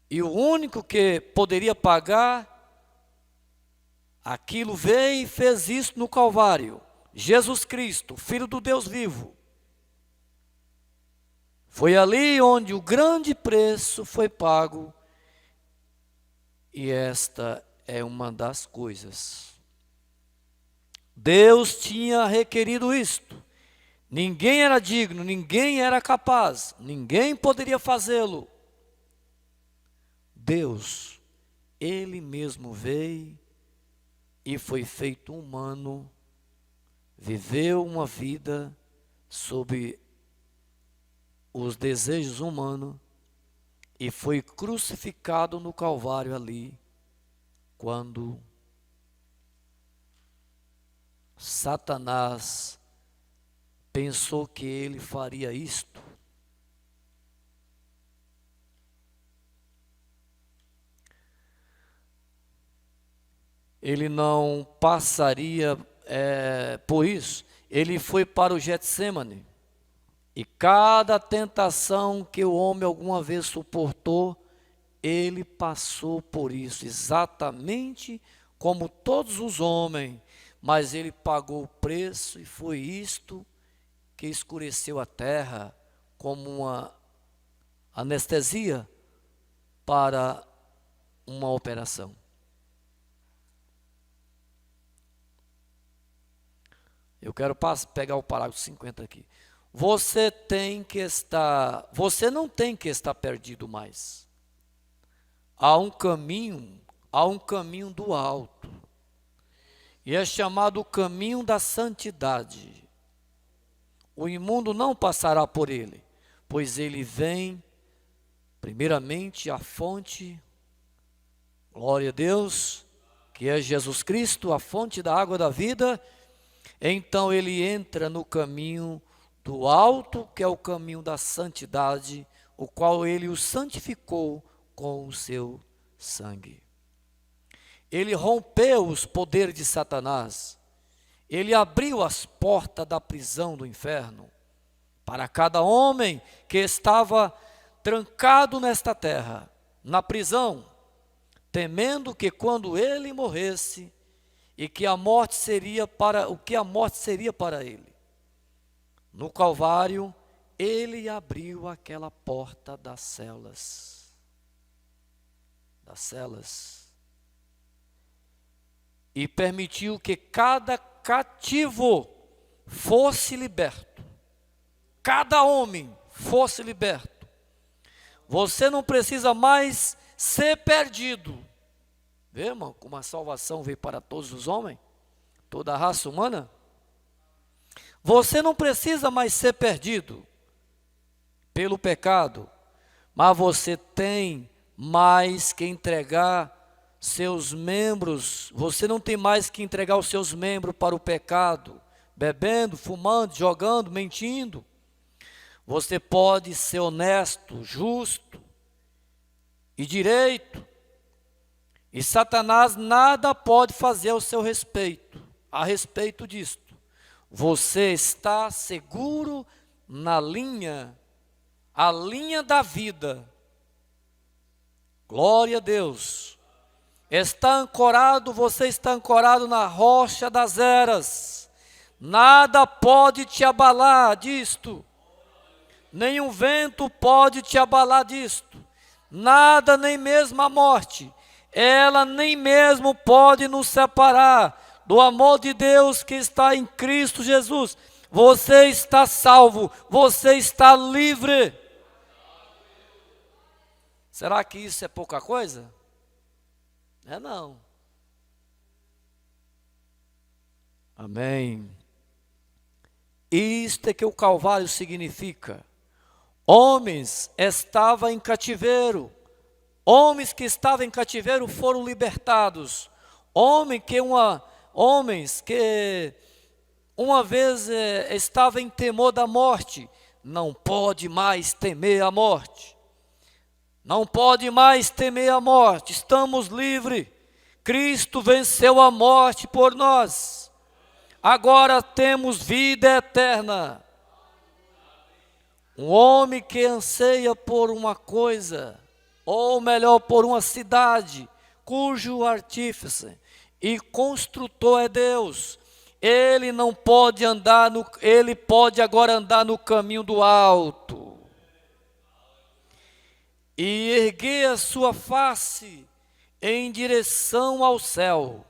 E o único que poderia pagar aquilo veio e fez isso no Calvário. Jesus Cristo, Filho do Deus vivo. Foi ali onde o grande preço foi pago. E esta é uma das coisas. Deus tinha requerido isto. Ninguém era digno, ninguém era capaz, ninguém poderia fazê-lo. Deus, Ele mesmo veio e foi feito humano, viveu uma vida sob os desejos humanos e foi crucificado no Calvário ali, quando Satanás pensou que ele faria isto. Ele não passaria por isso. Ele foi para o Getsêmani. E cada tentação que o homem alguma vez suportou, ele passou por isso, exatamente como todos os homens. mas ele pagou o preço e foi isto que escureceu a terra como uma anestesia para uma operação. Eu quero pegar o parágrafo 50 aqui. Você não tem que estar perdido mais. Há um caminho do alto. E é chamado o caminho da santidade. O imundo não passará por ele, pois ele vem, primeiramente, à fonte, glória a Deus, que é Jesus Cristo, a fonte da água da vida. Então ele entra no caminho do alto, que é o caminho da santidade, o qual ele o santificou com o seu sangue. Ele rompeu os poderes de Satanás. Ele abriu as portas da prisão do inferno para cada homem que estava trancado nesta terra, na prisão, temendo que quando ele morresse, e que a morte seria para ele. No Calvário, ele abriu aquela porta das celas. E permitiu que cada cativo fosse liberto. Cada homem fosse liberto. Você não precisa mais ser perdido. Vê, irmão, como a salvação veio para todos os homens, toda a raça humana. Você não precisa mais ser perdido pelo pecado, mas você tem mais que entregar seus membros, você não tem mais que entregar os seus membros para o pecado, bebendo, fumando, jogando, mentindo. Você pode ser honesto, justo e direito. E Satanás nada pode fazer ao seu respeito, a respeito disto. Você está seguro na linha, a linha da vida. Glória a Deus. Você está ancorado na rocha das eras. Nada pode te abalar disto. Nenhum vento pode te abalar disto. Nada, nem mesmo a morte. Ela nem mesmo pode nos separar do amor de Deus que está em Cristo Jesus. Você está salvo, você está livre. Será que isso é pouca coisa? É não. Amém. Isto é que o Calvário significa. Homens estavam em cativeiro. Homens que estavam em cativeiro foram libertados. Homens que uma vez estavam em temor da morte, não pode mais temer a morte. Não pode mais temer a morte. Estamos livres. Cristo venceu a morte por nós. Agora temos vida eterna. Um homem que anseia por uma coisa, ou melhor, por uma cidade, cujo artífice e construtor é Deus, ele pode agora andar no caminho do alto, e erguer a sua face em direção ao céu,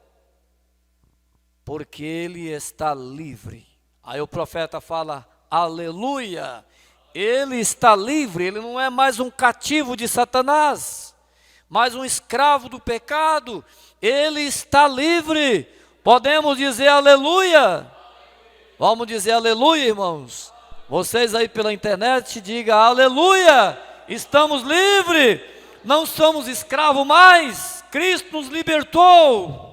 porque ele está livre. Aí o profeta fala, aleluia! Ele está livre, ele não é mais um cativo de Satanás, mais um escravo do pecado, ele está livre. Podemos dizer aleluia? Vamos dizer aleluia, irmãos? Vocês aí pela internet, digam aleluia, estamos livres, não somos escravos mais, Cristo nos libertou.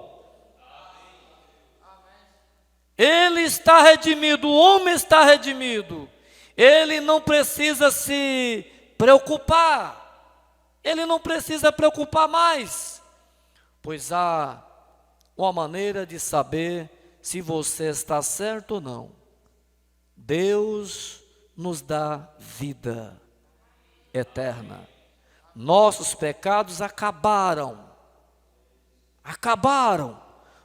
Ele está redimido, o homem está redimido. Ele não precisa se preocupar, ele não precisa preocupar mais, pois há uma maneira de saber se você está certo ou não. Deus nos dá vida eterna. Nossos pecados acabaram,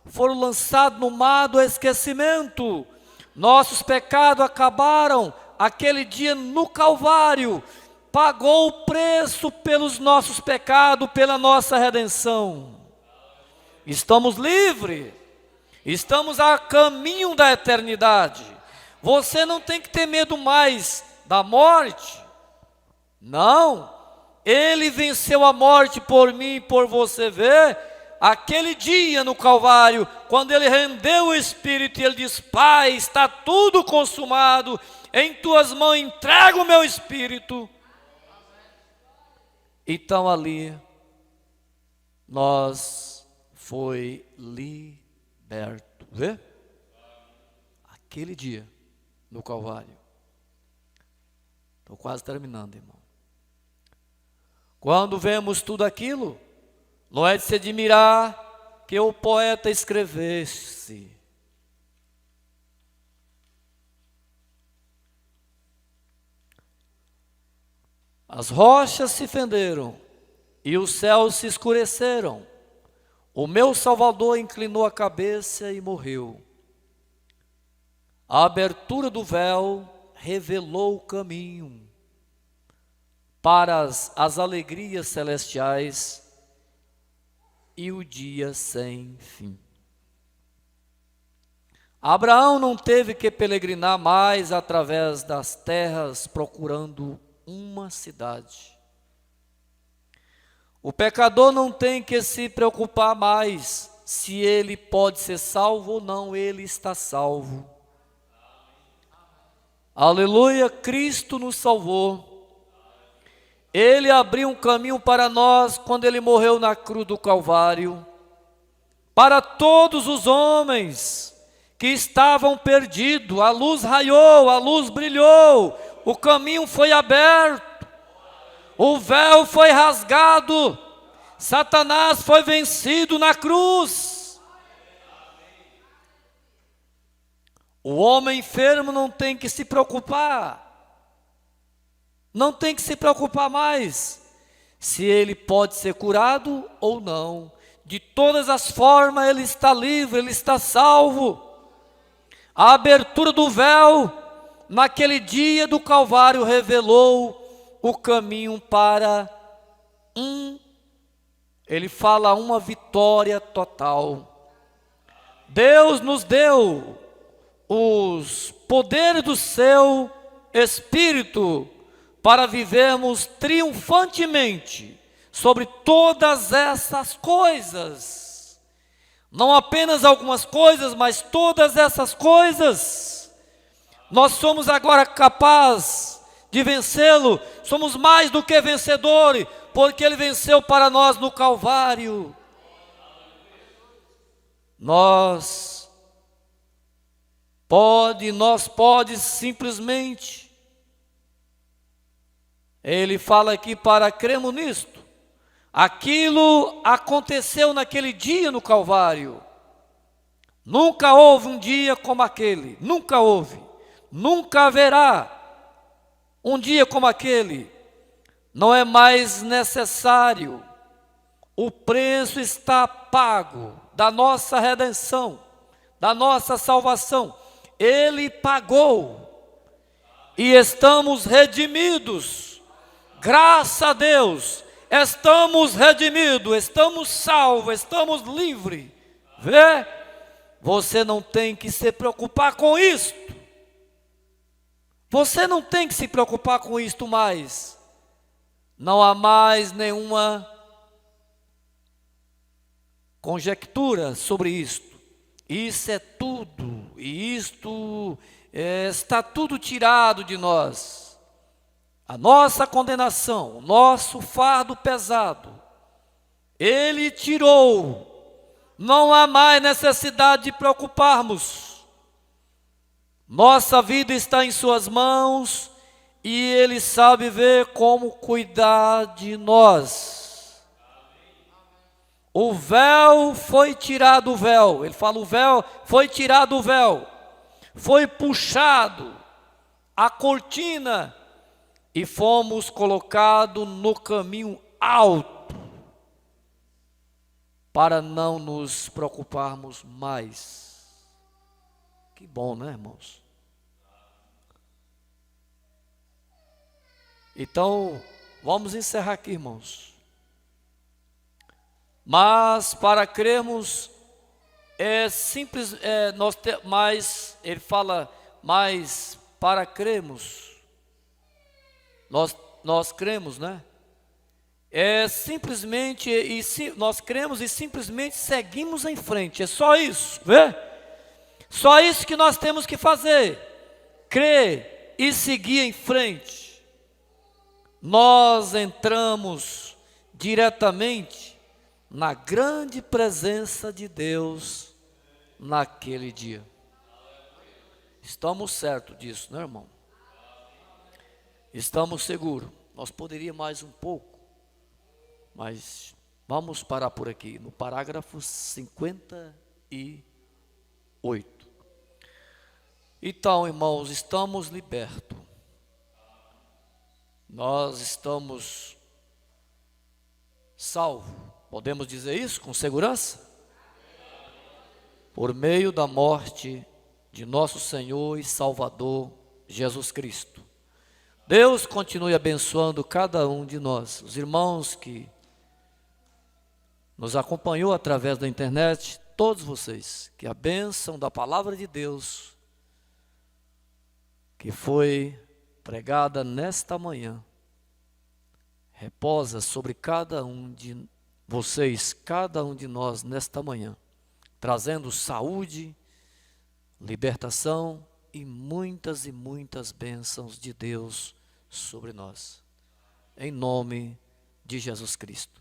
foram lançados no mar do esquecimento. Nossos pecados acabaram aquele dia no Calvário. Pagou o preço pelos nossos pecados, pela nossa redenção. Estamos livres. Estamos a caminho da eternidade. Você não tem que ter medo mais da morte. Não. Ele venceu a morte por mim e por você ver. Aquele dia no Calvário, quando ele rendeu o Espírito e ele diz: Pai, está tudo consumado, em tuas mãos entrego o meu Espírito. Então ali, nós foi liberto. Vê? Aquele dia, no Calvário. Estou quase terminando, irmão. Quando vemos tudo aquilo, não é de se admirar que o poeta escrevesse: as rochas se fenderam e os céus se escureceram. O meu Salvador inclinou a cabeça e morreu. A abertura do véu revelou o caminho para as alegrias celestiais e o dia sem fim. Abraão não teve que peregrinar mais através das terras procurando uma cidade. O pecador não tem que se preocupar mais se ele pode ser salvo ou não, ele está salvo. Aleluia, Cristo nos salvou. Ele abriu um caminho para nós quando ele morreu na cruz do Calvário. Para todos os homens que estavam perdidos, a luz raiou, a luz brilhou, o caminho foi aberto, o véu foi rasgado, Satanás foi vencido na cruz. O homem enfermo não tem que se preocupar. Não tem que se preocupar mais se ele pode ser curado ou não. De todas as formas ele está livre, ele está salvo. A abertura do véu naquele dia do Calvário revelou o caminho para ele fala uma vitória total. Deus nos deu os poderes do seu Espírito para vivermos triunfantemente sobre todas essas coisas. Não apenas algumas coisas, mas todas essas coisas. Nós somos agora capazes de vencê-lo. Somos mais do que vencedores, porque ele venceu para nós no Calvário. Nós pode simplesmente, ele fala aqui para cremos nisto. Aquilo aconteceu naquele dia no Calvário. Nunca houve um dia como aquele, nunca houve, nunca haverá um dia como aquele. Não é mais necessário, o preço está pago da nossa redenção, da nossa salvação. Ele pagou e estamos redimidos. Graças a Deus, estamos redimidos, estamos salvos, estamos livres. Vê? Você não tem que se preocupar com isto. Você não tem que se preocupar com isto mais. Não há mais nenhuma conjectura sobre isto. Isso é tudo, e isto está tudo tirado de nós. A nossa condenação, o nosso fardo pesado, Ele tirou. Não há mais necessidade de preocuparmos. Nossa vida está em suas mãos e Ele sabe ver como cuidar de nós. O véu foi tirado, o véu. Ele fala, o véu foi tirado, o véu. Foi puxado a cortina e fomos colocados no caminho alto para não nos preocuparmos mais. Que bom, né, irmãos? Então, vamos encerrar aqui, irmãos. Mas para crermos é simples, mas ele fala, mas para crermos, nós cremos, né? Simplesmente, nós cremos e simplesmente seguimos em frente, é só isso, vê? Só isso que nós temos que fazer, crer e seguir em frente. Nós entramos diretamente na grande presença de Deus naquele dia. Estamos certos disso, né, irmão? Estamos seguros. Nós poderíamos mais um pouco, mas vamos parar por aqui, no parágrafo 58. Então, irmãos, estamos libertos. Nós estamos salvos. Podemos dizer isso com segurança? Por meio da morte de nosso Senhor e Salvador Jesus Cristo. Deus continue abençoando cada um de nós. Os irmãos que nos acompanhou através da internet, todos vocês, que a bênção da palavra de Deus, que foi pregada nesta manhã, reposa sobre cada um de vocês, cada um de nós nesta manhã, trazendo saúde, libertação e muitas bênçãos de Deus sobre nós, em nome de Jesus Cristo.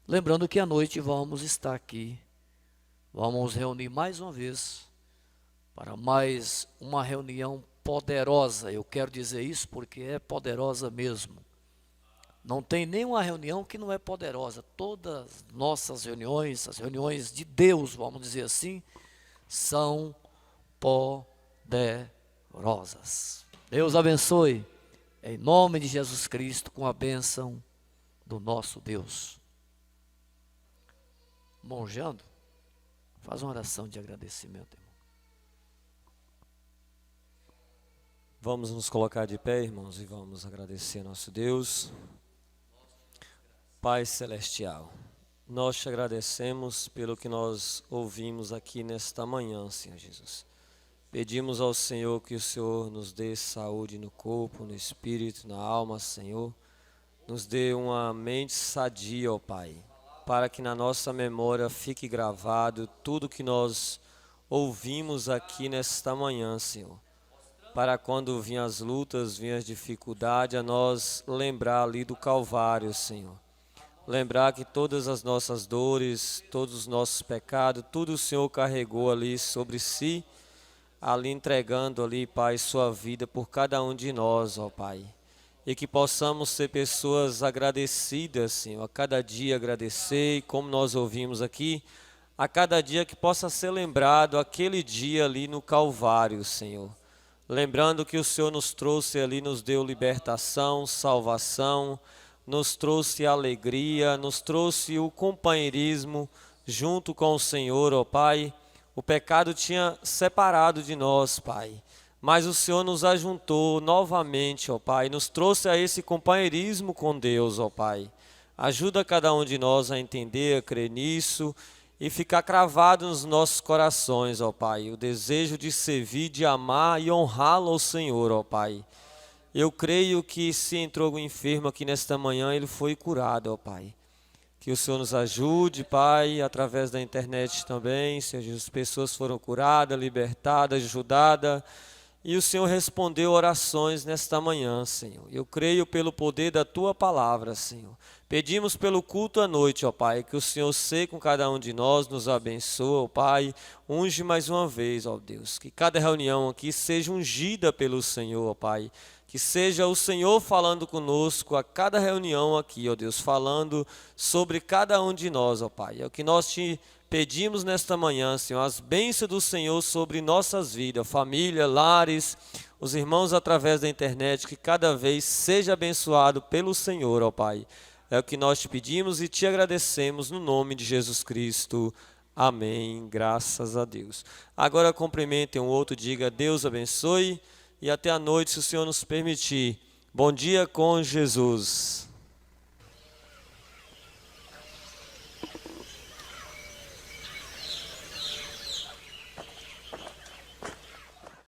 Lembrando que à noite vamos estar aqui, vamos reunir mais uma vez, para mais uma reunião poderosa. Eu quero dizer isso porque é poderosa mesmo. Não tem nenhuma reunião que não é poderosa. Todas nossas reuniões, as reuniões de Deus, vamos dizer assim, são poderosas. Deus abençoe, em nome de Jesus Cristo, com a bênção do nosso Deus. Monjando, faz uma oração de agradecimento, irmão. Vamos nos colocar de pé, irmãos, e vamos agradecer a nosso Deus. Pai Celestial, nós te agradecemos pelo que nós ouvimos aqui nesta manhã, Senhor Jesus. Pedimos ao Senhor que o Senhor nos dê saúde no corpo, no espírito, na alma, Senhor. Nos dê uma mente sadia, ó Pai, para que na nossa memória fique gravado tudo que nós ouvimos aqui nesta manhã, Senhor. Para quando vinham as lutas, vinham as dificuldades, a nós lembrar ali do Calvário, Senhor. Lembrar que todas as nossas dores, todos os nossos pecados, tudo o Senhor carregou ali sobre si, ali entregando ali, Pai, sua vida por cada um de nós, ó Pai. E que possamos ser pessoas agradecidas, Senhor, a cada dia agradecer, e como nós ouvimos aqui, a cada dia que possa ser lembrado aquele dia ali no Calvário, Senhor. Lembrando que o Senhor nos trouxe ali, nos deu libertação, salvação, nos trouxe alegria, nos trouxe o companheirismo junto com o Senhor, ó Pai. O pecado tinha separado de nós, Pai, mas o Senhor nos ajuntou novamente, ó Pai, nos trouxe a esse companheirismo com Deus, ó Pai. Ajuda cada um de nós a entender, a crer nisso e ficar cravado nos nossos corações, ó Pai, o desejo de servir, de amar e honrá-lo ao Senhor, ó Pai. Eu creio que se entrou um enfermo aqui nesta manhã, ele foi curado, ó Pai. Que o Senhor nos ajude, Pai, através da internet também, Senhor Jesus, as pessoas foram curadas, libertadas, ajudadas, e o Senhor respondeu orações nesta manhã, Senhor. Eu creio pelo poder da Tua palavra, Senhor. Pedimos pelo culto à noite, ó Pai, que o Senhor seja com cada um de nós, nos abençoe, ó Pai, unge mais uma vez, ó Deus, que cada reunião aqui seja ungida pelo Senhor, ó Pai, que seja o Senhor falando conosco a cada reunião aqui, ó Deus, falando sobre cada um de nós, ó Pai. É o que nós te pedimos nesta manhã, Senhor, as bênçãos do Senhor sobre nossas vidas, família, lares, os irmãos através da internet, que cada vez seja abençoado pelo Senhor, ó Pai. É o que nós te pedimos e te agradecemos no nome de Jesus Cristo. Amém. Graças a Deus. Agora cumprimentem um outro, diga Deus abençoe e até a noite, se o Senhor nos permitir. Bom dia com Jesus.